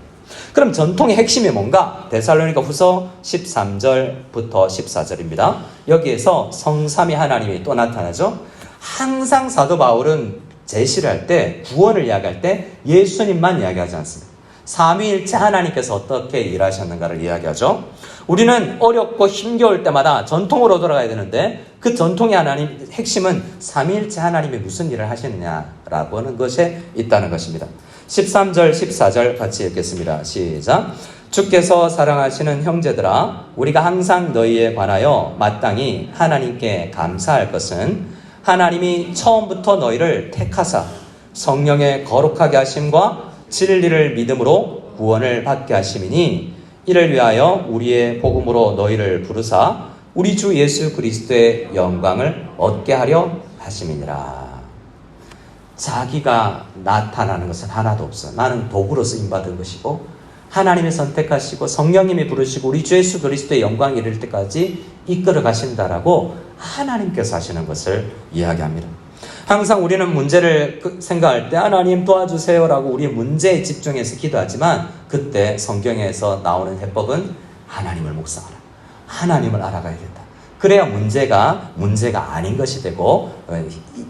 [SPEAKER 1] 그럼 전통의 핵심이 뭔가? 데살로니가후서 13절부터 14절입니다. 여기에서 성삼위 하나님이 또 나타나죠. 항상 사도 바울은 제시를 할 때, 구원을 이야기할 때 예수님만 이야기하지 않습니다. 삼위일체 하나님께서 어떻게 일하셨는가를 이야기하죠. 우리는 어렵고 힘겨울 때마다 전통으로 돌아가야 되는데 그 전통의 하나님 핵심은 삼위일체 하나님이 무슨 일을 하셨느냐라고 하는 것에 있다는 것입니다. 13절 14절 같이 읽겠습니다. 시작. 주께서 사랑하시는 형제들아, 우리가 항상 너희에 관하여 마땅히 하나님께 감사할 것은 하나님이 처음부터 너희를 택하사 성령의 거룩하게 하심과 진리를 믿음으로 구원을 받게 하심이니, 이를 위하여 우리의 복음으로 너희를 부르사 우리 주 예수 그리스도의 영광을 얻게 하려 하심이니라. 자기가 나타나는 것은 하나도 없어. 나는 도구로 쓰임받은 것이고 하나님이 선택하시고 성령님이 부르시고 우리 주 예수 그리스도의 영광이 이를 때까지 이끌어 가신다라고 하나님께서 하시는 것을 이야기합니다. 항상 우리는 문제를 생각할 때 하나님 도와주세요라고 우리 문제에 집중해서 기도하지만 그때 성경에서 나오는 해법은 하나님을 묵상하라. 하나님을 알아가야 된다. 그래야 문제가 아닌 것이 되고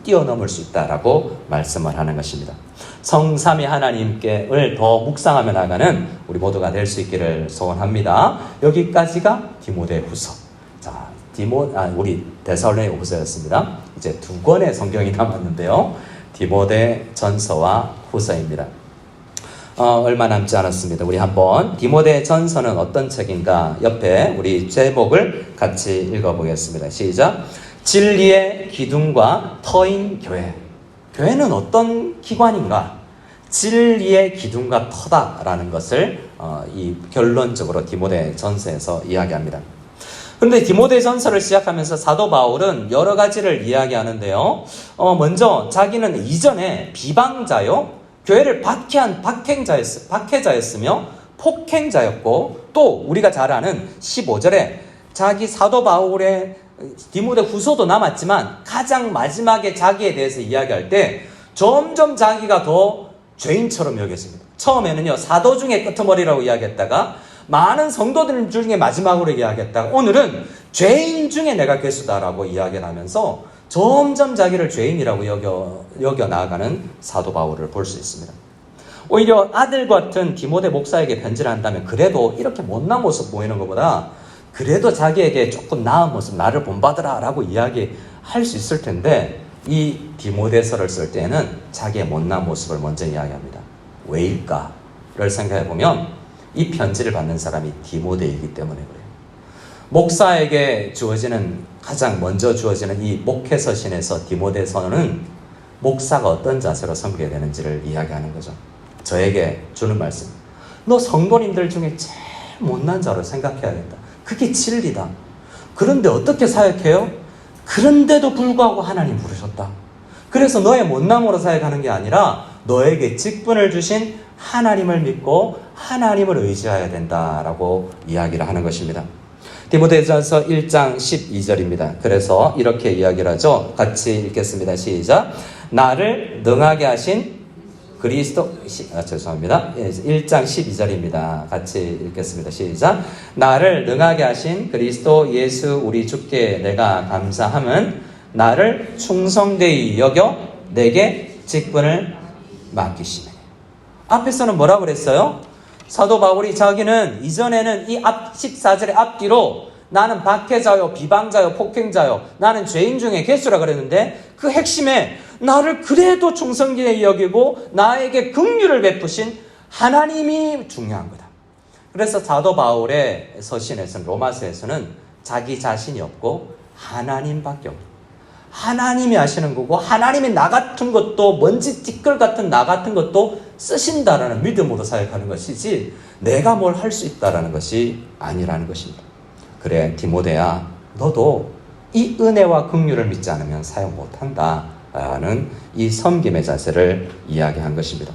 [SPEAKER 1] 뛰어넘을 수 있다라고 말씀을 하는 것입니다. 성삼위 하나님께를 더 묵상하며 나가는 우리 모두가 될 수 있기를 소원합니다. 여기까지가 디모데후서. 자, 우리 데살로니가 후서였습니다. 이제 두 권의 성경이 남았는데요. 디모데전서와 후서입니다. 얼마 남지 않았습니다. 우리 한번 디모데전서는 어떤 책인가 옆에 우리 제목을 같이 읽어보겠습니다. 시작. 진리의 기둥과 터인 교회. 교회는 어떤 기관인가? 진리의 기둥과 터다라는 것을 이 결론적으로 디모데전서에서 이야기합니다. 그런데 디모데전서를 시작하면서 사도 바울은 여러 가지를 이야기하는데요. 먼저 자기는 이전에 비방자요, 교회를 박해한 박해자였으며 폭행자였고, 또 우리가 잘 아는 15절에 자기 사도 바울의 디모데 후서도 남았지만 가장 마지막에 자기에 대해서 이야기할 때 점점 자기가 더 죄인처럼 여겼습니다. 처음에는요, 사도 중에 끄트머리라고 이야기했다가 많은 성도들 중에 마지막으로 이야기했다가 오늘은 죄인 중에 내가 괴수다라고 이야기를 하면서 점점 자기를 죄인이라고 여겨 나아가는 사도 바울을 볼 수 있습니다. 오히려 아들 같은 디모데 목사에게 편지를 한다면 그래도 이렇게 못난 모습 보이는 것보다 그래도 자기에게 조금 나은 모습, 나를 본받으라 라고 이야기할 수 있을 텐데 이 디모데서를 쓸 때는 자기의 못난 모습을 먼저 이야기합니다. 왜일까를 생각해 보면 이 편지를 받는 사람이 디모데이기 때문에 그래요. 목사에게 가장 먼저 주어지는 이 목회서신에서 디모데서는 목사가 어떤 자세로 섬겨야 되는지를 이야기하는 거죠. 저에게 주는 말씀. 너 성도님들 중에 제일 못난 자로 생각해야 된다. 그게 진리다. 그런데 어떻게 사역해요? 그런데도 불구하고 하나님 부르셨다. 그래서 너의 못남으로 사역하는 게 아니라 너에게 직분을 주신 하나님을 믿고 하나님을 의지해야 된다라고 이야기를 하는 것입니다. 디모데전서 1장 12절입니다. 그래서 이렇게 이야기를 하죠. 같이 읽겠습니다. 시작. 나를 능하게 하신 그리스도, 죄송합니다. 1장 12절입니다. 같이 읽겠습니다. 시작. 나를 능하게 하신 그리스도 예수 우리 주께 내가 감사함은 나를 충성되이 여겨 내게 직분을 맡기시네. 앞에서는 뭐라고 그랬어요? 사도 바울이 자기는 이전에는 이 앞 14절의 앞뒤로 나는 박해자요, 비방자요, 폭행자요, 나는 죄인 중에 괴수라 그랬는데 그 핵심에 나를 그래도 충성되이 여기고 나에게 긍휼을 베푸신 하나님이 중요한 거다. 그래서 사도 바울의 서신에서는 로마서에서는 자기 자신이 없고 하나님밖에 없다. 하나님이 하시는 거고 하나님이 나 같은 것도 먼지 티끌 같은 나 같은 것도 쓰신다라는 믿음으로 사역하는 것이지 내가 뭘 할 수 있다라는 것이 아니라는 것입니다. 그래 디모데야 너도 이 은혜와 긍휼을 믿지 않으면 사역 못한다라는 이 섬김의 자세를 이야기한 것입니다.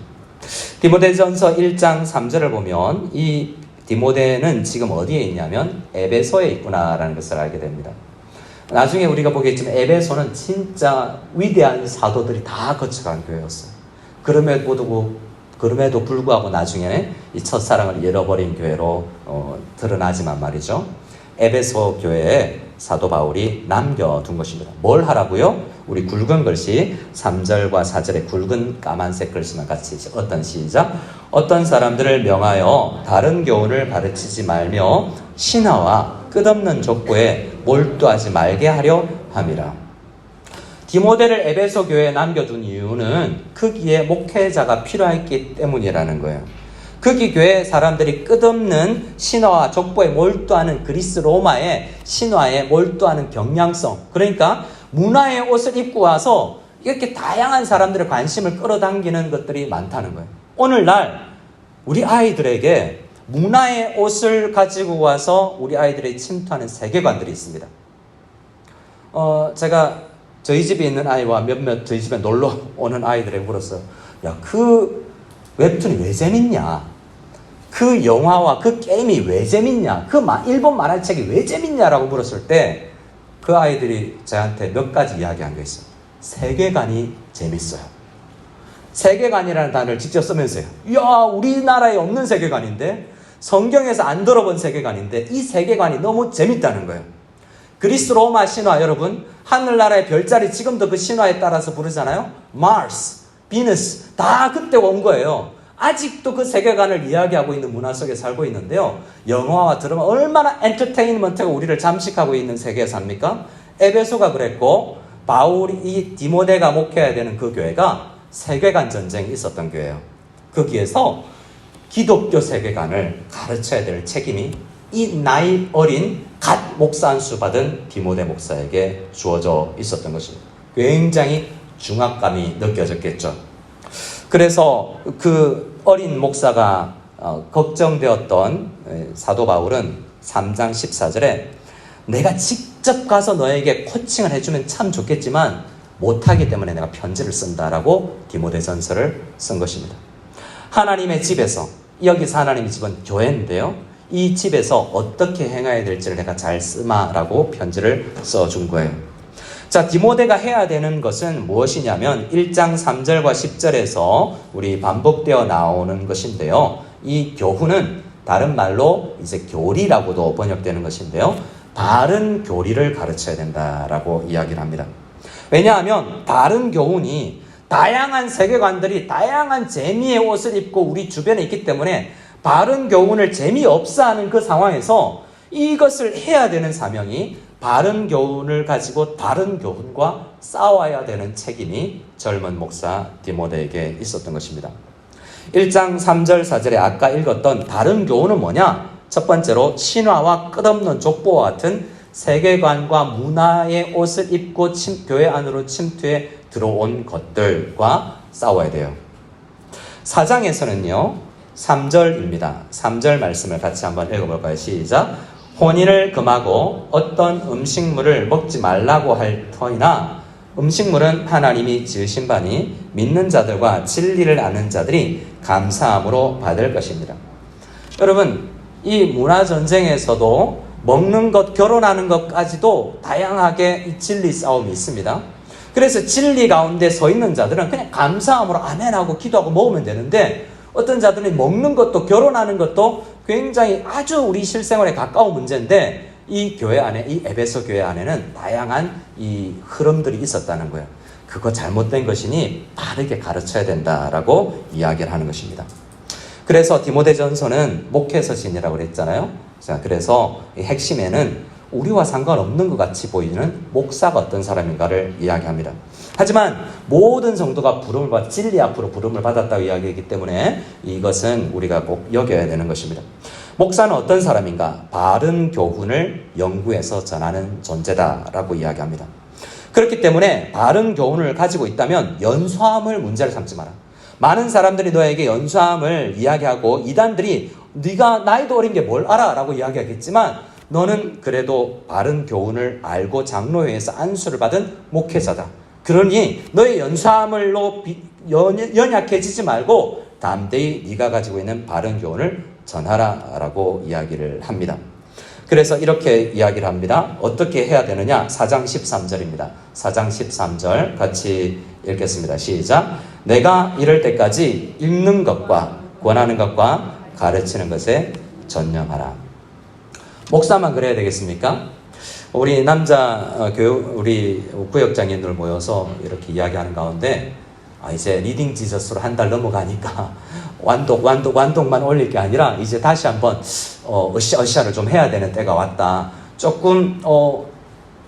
[SPEAKER 1] 디모데전서 1장 3절을 보면 이 디모데는 지금 어디에 있냐면 에베소에 있구나라는 것을 알게 됩니다. 나중에 우리가 보겠지만 에베소는 진짜 위대한 사도들이 다 거쳐간 교회였어요. 그럼에도 불구하고 나중에 이 첫사랑을 잃어버린 교회로 드러나지만 말이죠. 에베소 교회에 사도 바울이 남겨둔 것입니다. 뭘 하라고요? 우리 굵은 글씨 3절과 4절의 굵은 까만색 글씨만 같이 어떤 시작? 어떤 사람들을 명하여 다른 교훈을 가르치지 말며 신화와 끝없는 족보에 몰두하지 말게 하려 함이라. 디모데를 에베소 교회에 남겨둔 이유는 거기에 목회자가 필요했기 때문이라는 거예요. 거기 교회 사람들이 끝없는 신화와 족보에 몰두하는 그리스 로마의 신화에 몰두하는 경향성, 그러니까 문화의 옷을 입고 와서 이렇게 다양한 사람들의 관심을 끌어당기는 것들이 많다는 거예요. 오늘날 우리 아이들에게 문화의 옷을 가지고 와서 우리 아이들이 침투하는 세계관들이 있습니다. 제가 저희 집에 있는 아이와 몇몇 저희 집에 놀러 오는 아이들에게 물었어요. 야, 그 웹툰이 왜 재밌냐? 그 영화와 그 게임이 왜 재밌냐, 그 일본 만화책이 왜 재밌냐라고 물었을 때 그 아이들이 저한테 몇 가지 이야기한 게 있어요. 세계관이 재밌어요. 세계관이라는 단어를 직접 쓰면서요. 이야, 우리나라에 없는 세계관인데, 성경에서 안 들어본 세계관인데 이 세계관이 너무 재밌다는 거예요. 그리스 로마 신화, 여러분, 하늘나라의 별자리 지금도 그 신화에 따라서 부르잖아요. 마르스, 비너스 다 그때 온 거예요. 아직도 그 세계관을 이야기하고 있는 문화 속에 살고 있는데요. 영화와 드라마 얼마나 엔터테인먼트가 우리를 잠식하고 있는 세계에 삽니까? 에베소가 그랬고, 바울이 이 디모데가 목회해야 되는 그 교회가 세계관 전쟁이 있었던 교회예요. 거기에서 기독교 세계관을 가르쳐야 될 책임이 이 나이 어린 갓 목사 안수 받은 디모데 목사에게 주어져 있었던 것입니다. 굉장히 중압감이 느껴졌겠죠. 그래서 그 어린 목사가 걱정되었던 사도 바울은 3장 14절에 내가 직접 가서 너에게 코칭을 해주면 참 좋겠지만 못하기 때문에 내가 편지를 쓴다라고 디모데전서를 쓴 것입니다. 하나님의 집에서, 여기서 하나님의 집은 교회인데요, 이 집에서 어떻게 행해야 될지를 내가 잘 쓰마라고 편지를 써준 거예요. 자, 디모데가 해야 되는 것은 무엇이냐면 1장 3절과 10절에서 우리 반복되어 나오는 것인데요. 이 교훈은 다른 말로 이제 교리라고도 번역되는 것인데요. 바른 교리를 가르쳐야 된다라고 이야기를 합니다. 왜냐하면 바른 교훈이 다양한 세계관들이 다양한 재미의 옷을 입고 우리 주변에 있기 때문에 바른 교훈을 재미없어 하는 그 상황에서 이것을 해야 되는 사명이 바른 교훈을 가지고 바른 교훈과 싸워야 되는 책임이 젊은 목사 디모데에게 있었던 것입니다. 1장 3절 4절에 아까 읽었던 바른 교훈은 뭐냐? 첫 번째로 신화와 끝없는 족보와 같은 세계관과 문화의 옷을 입고 교회 안으로 침투해 들어온 것들과 싸워야 돼요. 4장에서는요 3절입니다. 3절 말씀을 같이 한번 읽어볼까요? 시작. 혼인을 금하고 어떤 음식물을 먹지 말라고 할 터이나 음식물은 하나님이 지으신 바니 믿는 자들과 진리를 아는 자들이 감사함으로 받을 것입니다. 여러분, 이 문화전쟁에서도 먹는 것, 결혼하는 것까지도 다양하게 이 진리 싸움이 있습니다. 그래서 진리 가운데 서 있는 자들은 그냥 감사함으로 아멘하고 기도하고 먹으면 되는데, 어떤 자들은 먹는 것도 결혼하는 것도 굉장히 아주 우리 실생활에 가까운 문제인데 이 교회 안에, 이 에베소 교회 안에는 다양한 이 흐름들이 있었다는 거예요. 그거 잘못된 것이니 바르게 가르쳐야 된다라고 이야기를 하는 것입니다. 그래서 디모데전서는 목회서신이라고 그랬잖아요. 자, 그래서 이 핵심에는 우리와 상관없는 것 같이 보이는 목사가 어떤 사람인가를 이야기합니다. 하지만 모든 성도가 부름을 받아 진리 앞으로 부름을 받았다고 이야기하기 때문에 이것은 우리가 꼭 여겨야 되는 것입니다. 목사는 어떤 사람인가? 바른 교훈을 연구해서 전하는 존재다라고 이야기합니다. 그렇기 때문에 바른 교훈을 가지고 있다면 연수함을 문제를 삼지 마라. 많은 사람들이 너에게 연수함을 이야기하고 이단들이 네가 나이도 어린 게 뭘 알아? 라고 이야기하겠지만 너는 그래도 바른 교훈을 알고 장로회에서 안수를 받은 목회자다. 그러니 너의 연수함을로 연약해지지 말고 담대히 네가 가지고 있는 바른 교훈을 전하라라고 이야기를 합니다. 그래서 이렇게 이야기를 합니다. 어떻게 해야 되느냐? 4장 13절입니다. 4장 13절 같이 읽겠습니다. 시작. 내가 이럴 때까지 읽는 것과 권하는 것과 가르치는 것에 전념하라. 목사만 그래야 되겠습니까? 우리 남자 우리 구역장님들 모여서 이렇게 이야기하는 가운데 이제 리딩 지저스로 한 달 넘어가니까 완독만 올릴 게 아니라 이제 다시 한번 으쌰으쌰를 좀 해야 되는 때가 왔다. 조금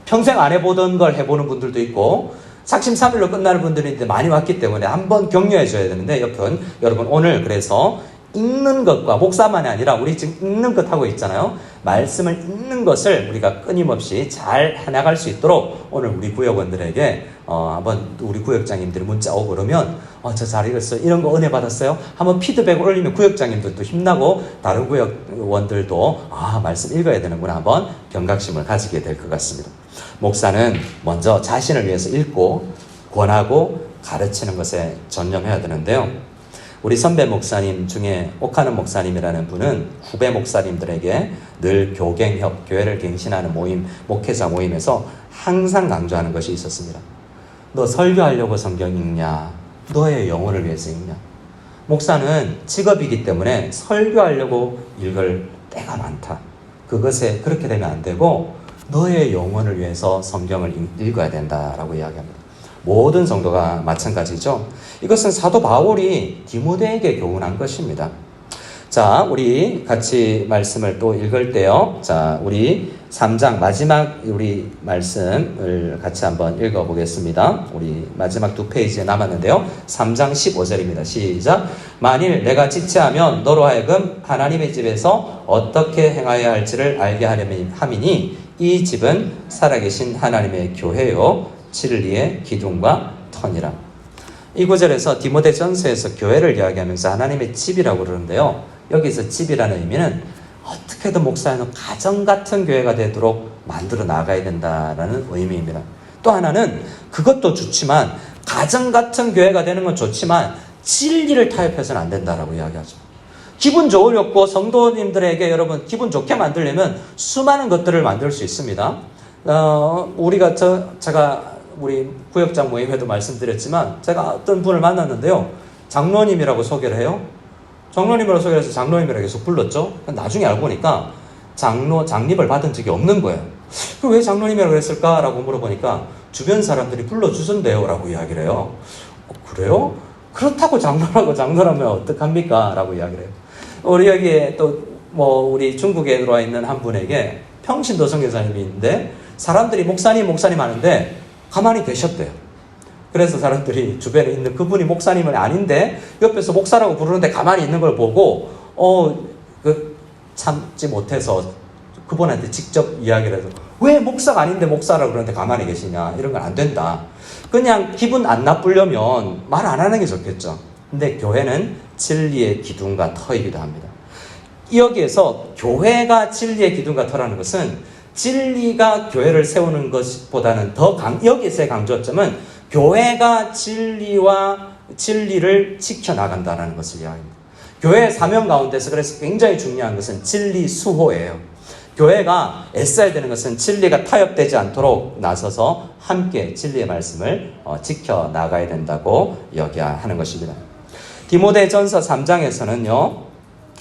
[SPEAKER 1] 평생 안 해보던 걸 해보는 분들도 있고 작심삼일로 끝나는 분들이 이제 많이 왔기 때문에 한번 격려해 줘야 되는데 여러분 오늘 그래서 읽는 것과 목사만이 아니라 우리 지금 읽는 것 하고 있잖아요. 말씀을 읽는 것을 우리가 끊임없이 잘 해나갈 수 있도록 오늘 우리 구역원들에게 한번 우리 구역장님들이 문자 오고 그러면 저 잘 읽었어요. 이런 거 은혜 받았어요. 한번 피드백을 올리면 구역장님들도 힘나고 다른 구역원들도 말씀 읽어야 되는구나 한번 경각심을 가지게 될 것 같습니다. 목사는 먼저 자신을 위해서 읽고 권하고 가르치는 것에 전념해야 되는데요. 우리 선배 목사님 중에 옥하는 목사님이라는 분은 후배 목사님들에게 늘 교갱협, 교회를 갱신하는 모임, 목회자 모임에서 항상 강조하는 것이 있었습니다. 너 설교하려고 성경 읽냐? 너의 영혼을 위해서 읽냐? 목사는 직업이기 때문에 설교하려고 읽을 때가 많다. 그것에 그렇게 되면 안 되고 너의 영혼을 위해서 성경을 읽어야 된다라고 이야기합니다. 모든 성도가 마찬가지죠. 이것은 사도 바울이 디모데에게 교훈한 것입니다. 자, 우리 같이 말씀을 또 읽을 때요. 자, 우리 3장 마지막 우리 말씀을 같이 한번 읽어보겠습니다. 우리 마지막 2페이지에 남았는데요. 3장 15절입니다. 시작. 만일 내가 지체하면 너로 하여금 하나님의 집에서 어떻게 행하여야 할지를 알게 함이니 이 집은 살아계신 하나님의 교회요 진리의 기둥과 터니라. 이 구절에서 디모데전서에서 교회를 이야기하면서 하나님의 집이라고 그러는데요. 여기서 집이라는 의미는 어떻게든 목사는 가정 같은 교회가 되도록 만들어 나가야 된다라는 의미입니다. 또 하나는 그것도 좋지만 가정 같은 교회가 되는 건 좋지만 진리를 타협해서는 안 된다라고 이야기하죠. 기분 좋으려고 성도님들에게 여러분 기분 좋게 만들려면 수많은 것들을 만들 수 있습니다. 제가 우리 구역장 모임에도 말씀드렸지만 제가 어떤 분을 만났는데요. 장로님이라고 소개를 해요. 장로님이라고 소개를 해서 장로님이라고 계속 불렀죠. 나중에 알고 보니까 장립을 받은 적이 없는 거예요. 그럼 왜 장로님이라고 그랬을까라고 물어보니까 주변 사람들이 불러주선대요 라고 이야기를 해요. 그래요? 그렇다고 장로라면 어떡합니까? 라고 이야기를 해요. 우리 여기에 우리 중국에 들어와 있는 한 분에게 평신도 선교사님이 있는데 사람들이 목사님 하는데 가만히 계셨대요. 그래서 사람들이 주변에 있는 그분이 목사님은 아닌데 옆에서 목사라고 부르는데 가만히 있는 걸 보고 참지 못해서 그분한테 직접 이야기를 해서 왜 목사가 아닌데 목사라고 그러는데 가만히 계시냐, 이런 건 안 된다. 그냥 기분 안 나쁘려면 말 안 하는 게 좋겠죠. 근데 교회는 진리의 기둥과 터이기도 합니다. 여기에서 교회가 진리의 기둥과 터라는 것은 진리가 교회를 세우는 것보다는 여기서의 강조점은 교회가 진리를 지켜나간다는 것을 이야기합니다. 교회의 사명 가운데서 그래서 굉장히 중요한 것은 진리 수호예요. 교회가 애써야 되는 것은 진리가 타협되지 않도록 나서서 함께 진리의 말씀을 지켜나가야 된다고 이야기하는 것입니다. 디모데전서 3장에서는요.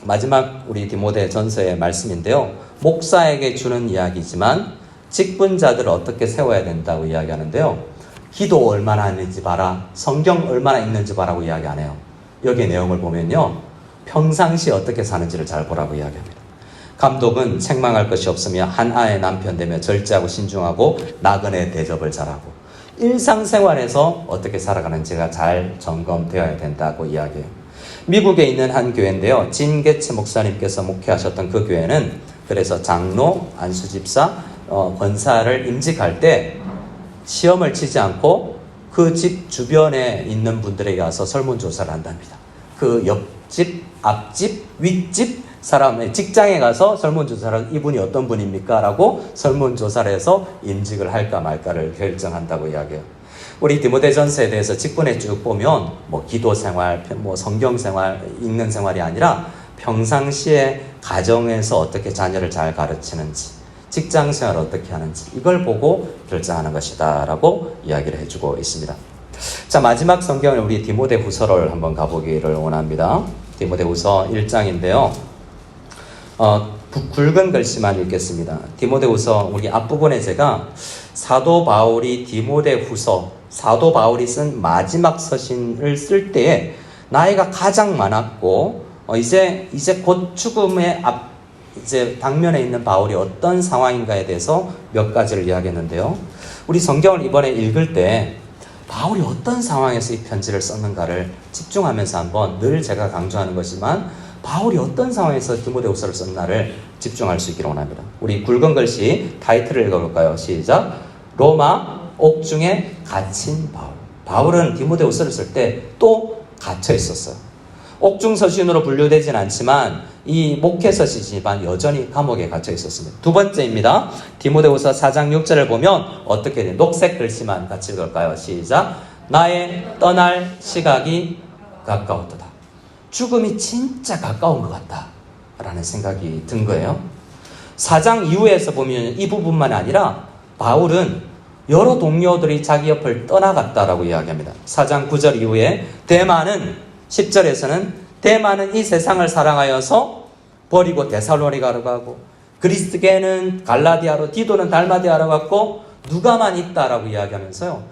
[SPEAKER 1] 마지막 우리 디모데전서의 말씀인데요. 목사에게 주는 이야기지만 직분자들을 어떻게 세워야 된다고 이야기하는데요. 기도 얼마나 하는지 봐라. 성경 얼마나 읽는지 봐라고 이야기 안 해요. 여기의 내용을 보면요. 평상시 어떻게 사는지를 잘 보라고 이야기합니다. 감독은 책망할 것이 없으며 한 아의 남편 되며 절제하고 신중하고 나그네 대접을 잘하고 일상생활에서 어떻게 살아가는지가 잘 점검되어야 된다고 이야기해요. 미국에 있는 한 교회인데요. 진 게츠 목사님께서 목회하셨던 그 교회는 그래서 장로, 안수집사, 권사를 임직할 때 시험을 치지 않고 그 집 주변에 있는 분들에게 와서 설문조사를 한답니다. 그 옆집, 앞집, 윗집 사람의 직장에 가서 설문조사를 이분이 어떤 분입니까? 라고 설문조사를 해서 임직을 할까 말까를 결정한다고 이야기해요. 우리 디모데전서에 대해서 직분에 쭉 보면 기도 생활, 성경 생활, 읽는 생활이 아니라 평상시에 가정에서 어떻게 자녀를 잘 가르치는지, 직장 생활을 어떻게 하는지 이걸 보고 결정하는 것이다 라고 이야기를 해주고 있습니다. 자, 마지막 성경을 우리 디모데후서를 한번 가보기를 원합니다. 디모데후서 1장인데요. 굵은 글씨만 읽겠습니다. 디모데후서 우리 앞부분에 제가 사도 바울이 사도 바울이 쓴 마지막 서신을 쓸 때에 나이가 가장 많았고 이제 곧 죽음의 이제 당면에 있는 바울이 어떤 상황인가에 대해서 몇 가지를 이야기했는데요. 우리 성경을 이번에 읽을 때 바울이 어떤 상황에서 이 편지를 썼는가를 집중하면서 한번 늘 제가 강조하는 것이지만 바울이 어떤 상황에서 디모데후서를 썼나를 집중할 수 있기를 원합니다. 우리 굵은 글씨 타이틀을 읽어볼까요? 시작. 로마 옥중에 갇힌 바울. 바울은 디모데후서를 쓸 때 또 갇혀 있었어요. 옥중 서신으로 분류되진 않지만 이 목회 서신이지만 여전히 감옥에 갇혀 있었습니다. 두 번째입니다. 디모데후서 4장 6절을 보면 어떻게 돼? 녹색 글씨만 같이 읽을까요? 시작. 나의 떠날 시각이 가까웠도다. 죽음이 진짜 가까운 것 같다라는 생각이 든 거예요. 4장 이후에서 보면 이 부분만 아니라 바울은 여러 동료들이 자기 옆을 떠나갔다라고 이야기합니다. 4장 9절 이후에 대마는 10절에서는 대마는 이 세상을 사랑하여서 버리고 데살로니가로 가고 그리스도께는 갈라디아로 디도는 달마디아로 갔고 누가만 있다라고 이야기하면서요.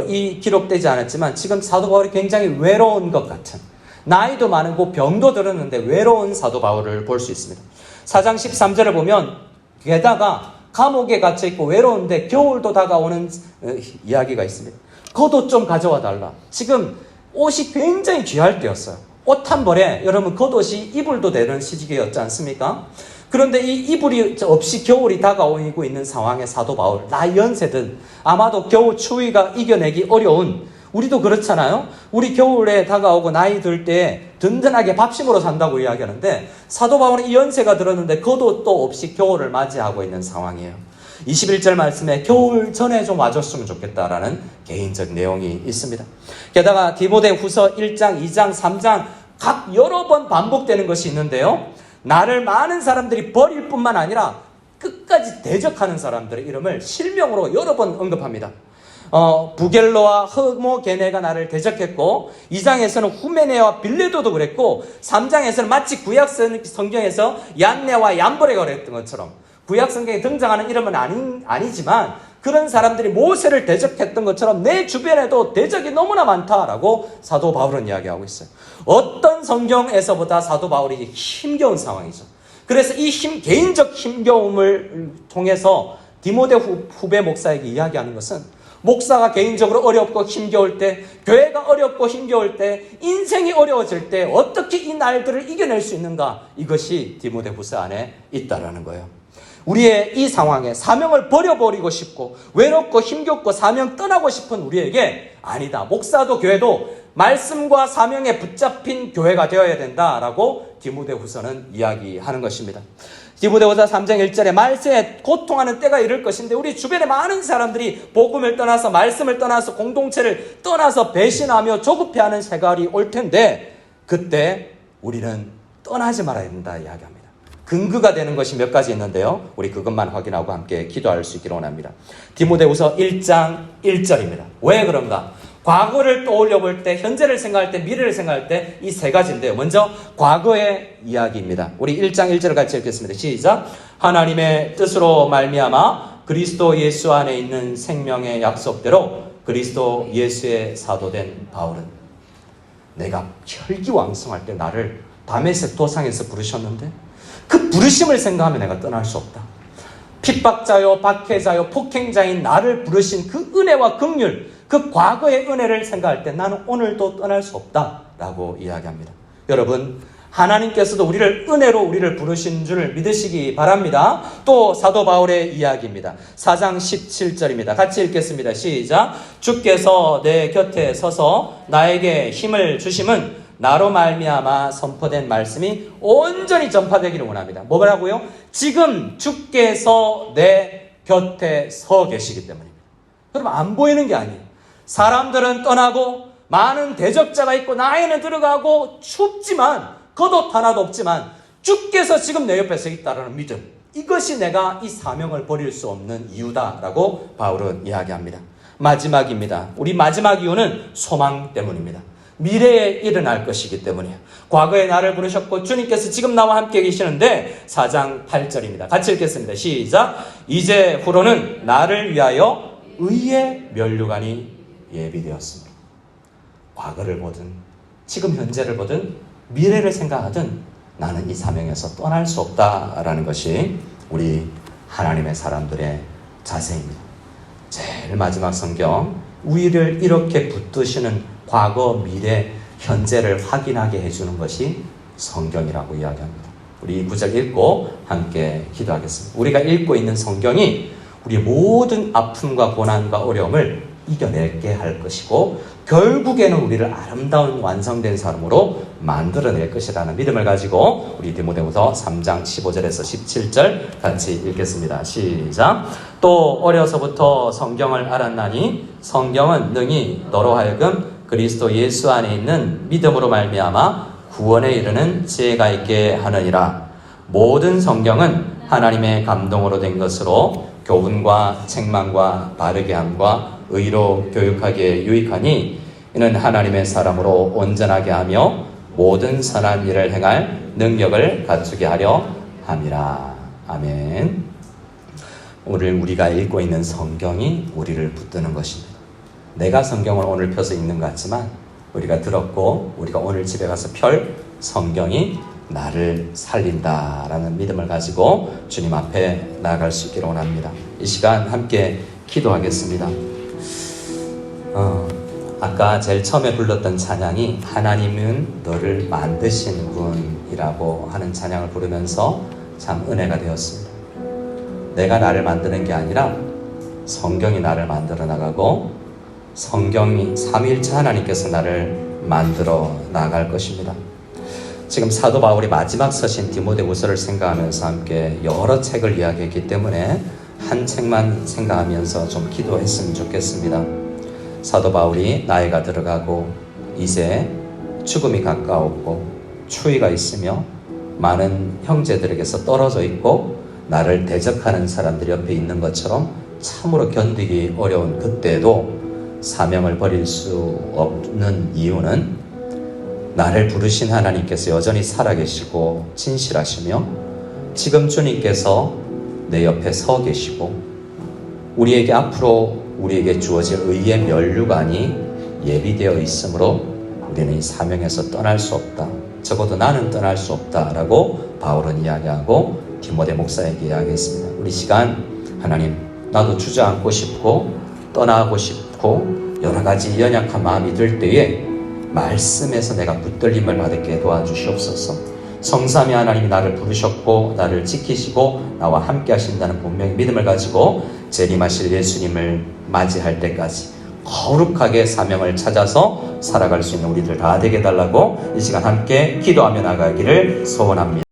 [SPEAKER 1] 이 기록되지 않았지만 지금 사도 바울이 굉장히 외로운 것 같은, 나이도 많고 병도 들었는데 외로운 사도 바울을 볼 수 있습니다. 4장 13절을 보면 게다가 감옥에 갇혀있고 외로운데 겨울도 다가오는 이야기가 있습니다. 겉옷 좀 가져와 달라. 지금 옷이 굉장히 귀할 때였어요. 옷 한 벌에 여러분 겉옷이 이불도 되는 시기였지 않습니까? 그런데 이 이불이 없이 겨울이 다가오고 있는 상황에 사도 바울, 나이 연세든 아마도 겨울 추위가 이겨내기 어려운, 우리도 그렇잖아요. 우리 겨울에 다가오고 나이 들 때 든든하게 밥심으로 산다고 이야기하는데 사도 바울은 이 연세가 들었는데 겉옷도 없이 겨울을 맞이하고 있는 상황이에요. 21절 말씀에 겨울 전에 좀 와줬으면 좋겠다라는 개인적 내용이 있습니다. 게다가 디모데후서 1장, 2장, 3장 각 여러 번 반복되는 것이 있는데요. 나를 많은 사람들이 버릴 뿐만 아니라 끝까지 대적하는 사람들의 이름을 실명으로 여러 번 언급합니다. 부겔로와 허모게네가 나를 대적했고 2장에서는 후메네와 빌레도도 그랬고 3장에서는 마치 구약 성경에서 얀네와 얀보레가 그랬던 것처럼 구약 성경에 등장하는 이름은 아니지만 그런 사람들이 모세를 대적했던 것처럼 내 주변에도 대적이 너무나 많다라고 사도 바울은 이야기하고 있어요. 어떤 성경에서보다 사도 바울이 힘겨운 상황이죠. 그래서 이 개인적 힘겨움을 통해서 디모데 후배 목사에게 이야기하는 것은 목사가 개인적으로 어렵고 힘겨울 때, 교회가 어렵고 힘겨울 때, 인생이 어려워질 때 어떻게 이 날들을 이겨낼 수 있는가, 이것이 디모데후서 안에 있다라는 거예요. 우리의 이 상황에 사명을 버려버리고 싶고 외롭고 힘겹고 사명 떠나고 싶은 우리에게 아니다, 목사도 교회도 말씀과 사명에 붙잡힌 교회가 되어야 된다라고 디모데후서는 이야기하는 것입니다. 디모데후서 3장 1절에 말세에 고통하는 때가 이를 것인데 우리 주변에 많은 사람들이 복음을 떠나서 말씀을 떠나서 공동체를 떠나서 배신하며 조급해하는 세갈이 올 텐데 그때 우리는 떠나지 말아야 된다 이야기합니다. 근거가 되는 것이 몇 가지 있는데요. 우리 그것만 확인하고 함께 기도할 수 있기를 원합니다. 디모데후서 1장 1절입니다. 왜 그런가? 과거를 떠올려 볼 때, 현재를 생각할 때, 미래를 생각할 때 이 세 가지인데요. 먼저 과거의 이야기입니다. 우리 1장 1절을 같이 읽겠습니다. 시작. 하나님의 뜻으로 말미암아 그리스도 예수 안에 있는 생명의 약속대로 그리스도 예수의 사도된 바울은, 내가 혈기왕성할 때 나를 다메섹 도상에서 부르셨는데 그 부르심을 생각하면 내가 떠날 수 없다. 핍박자요, 박해자요, 폭행자인 나를 부르신 그 은혜와 긍휼, 그 과거의 은혜를 생각할 때 나는 오늘도 떠날 수 없다라고 이야기합니다. 여러분, 하나님께서도 우리를 은혜로 우리를 부르신 줄 믿으시기 바랍니다. 또 사도 바울의 이야기입니다. 4장 17절입니다. 같이 읽겠습니다. 시작. 주께서 내 곁에 서서 나에게 힘을 주심은 나로 말미암아 선포된 말씀이 온전히 전파되기를 원합니다. 뭐라고요? 지금 주께서 내 곁에 서 계시기 때문입니다. 여러분, 안 보이는 게 아니에요. 사람들은 떠나고 많은 대적자가 있고 나이는 들어가고 춥지만 겉옷 하나도 없지만 주께서 지금 내 옆에 서 있다는 믿음, 이것이 내가 이 사명을 버릴 수 없는 이유다라고 바울은 이야기합니다. 마지막입니다. 우리 마지막 이유는 소망 때문입니다. 미래에 일어날 것이기 때문이에요. 과거에 나를 부르셨고 주님께서 지금 나와 함께 계시는데 4장 8절입니다. 같이 읽겠습니다. 시작. 이제 후로는 나를 위하여 의의 면류관이 예비되었습니다. 과거를 보든 지금 현재를 보든 미래를 생각하든 나는 이 사명에서 떠날 수 없다라는 것이 우리 하나님의 사람들의 자세입니다. 제일 마지막 성경, 우리를 이렇게 붙드시는 과거, 미래, 현재를 확인하게 해주는 것이 성경이라고 이야기합니다. 우리 이 구절 읽고 함께 기도하겠습니다. 우리가 읽고 있는 성경이 우리의 모든 아픔과 고난과 어려움을 이겨내게 할 것이고 결국에는 우리를 아름다운 완성된 사람으로 만들어낼 것이라는 믿음을 가지고 우리 디모데후서 3장 15절에서 17절 같이 읽겠습니다. 시작. 또 어려서부터 성경을 알았나니 성경은 능히 너로 하여금 그리스도 예수 안에 있는 믿음으로 말미암아 구원에 이르는 지혜가 있게 하느니라. 모든 성경은 하나님의 감동으로 된 것으로 교훈과 책망과 바르게 함과 의로 교육하기에 유익하니 이는 하나님의 사람으로 온전하게 하며 모든 선한 일을 행할 능력을 갖추게 하려 함이라. 아멘. 오늘 우리가 읽고 있는 성경이 우리를 붙드는 것입니다. 내가 성경을 오늘 펴서 읽는 것 같지만 우리가 들었고 우리가 오늘 집에 가서 펼 성경이 나를 살린다라는 믿음을 가지고 주님 앞에 나아갈 수 있기를 원합니다. 이 시간 함께 기도하겠습니다. 아까 제일 처음에 불렀던 찬양이 하나님은 너를 만드신 분이라고 하는 찬양을 부르면서 참 은혜가 되었습니다. 내가 나를 만드는 게 아니라 성경이 나를 만들어 나가고 성경이 삼위일체 하나님께서 나를 만들어 나갈 것입니다. 지금 사도 바울이 마지막 서신 디모데후서를 생각하면서 함께 여러 책을 이야기했기 때문에 한 책만 생각하면서 좀 기도했으면 좋겠습니다. 사도 바울이 나이가 들어가고 이제 죽음이 가까웠고 추위가 있으며 많은 형제들에게서 떨어져 있고 나를 대적하는 사람들이 옆에 있는 것처럼 참으로 견디기 어려운 그때도 사명을 버릴 수 없는 이유는 나를 부르신 하나님께서 여전히 살아계시고 진실하시며 지금 주님께서 내 옆에 서 계시고 우리에게 앞으로 우리에게 주어질 의의 면류관이 예비되어 있으므로 우리는 이 사명에서 떠날 수 없다. 적어도 나는 떠날 수 없다라고 바울은 이야기하고 디모데 목사에게 이야기했습니다. 우리 시간 하나님 나도 주저앉고 싶고 떠나고 싶고 여러 가지 연약한 마음이 들 때에 말씀에서 내가 붙들림을 받게 도와주시옵소서. 성삼위 하나님이 나를 부르셨고 나를 지키시고 나와 함께 하신다는 분명히 믿음을 가지고 재림하실 예수님을 맞이할 때까지 거룩하게 사명을 찾아서 살아갈 수 있는 우리들 다 되게 해달라고 이 시간 함께 기도하며 나가기를 소원합니다.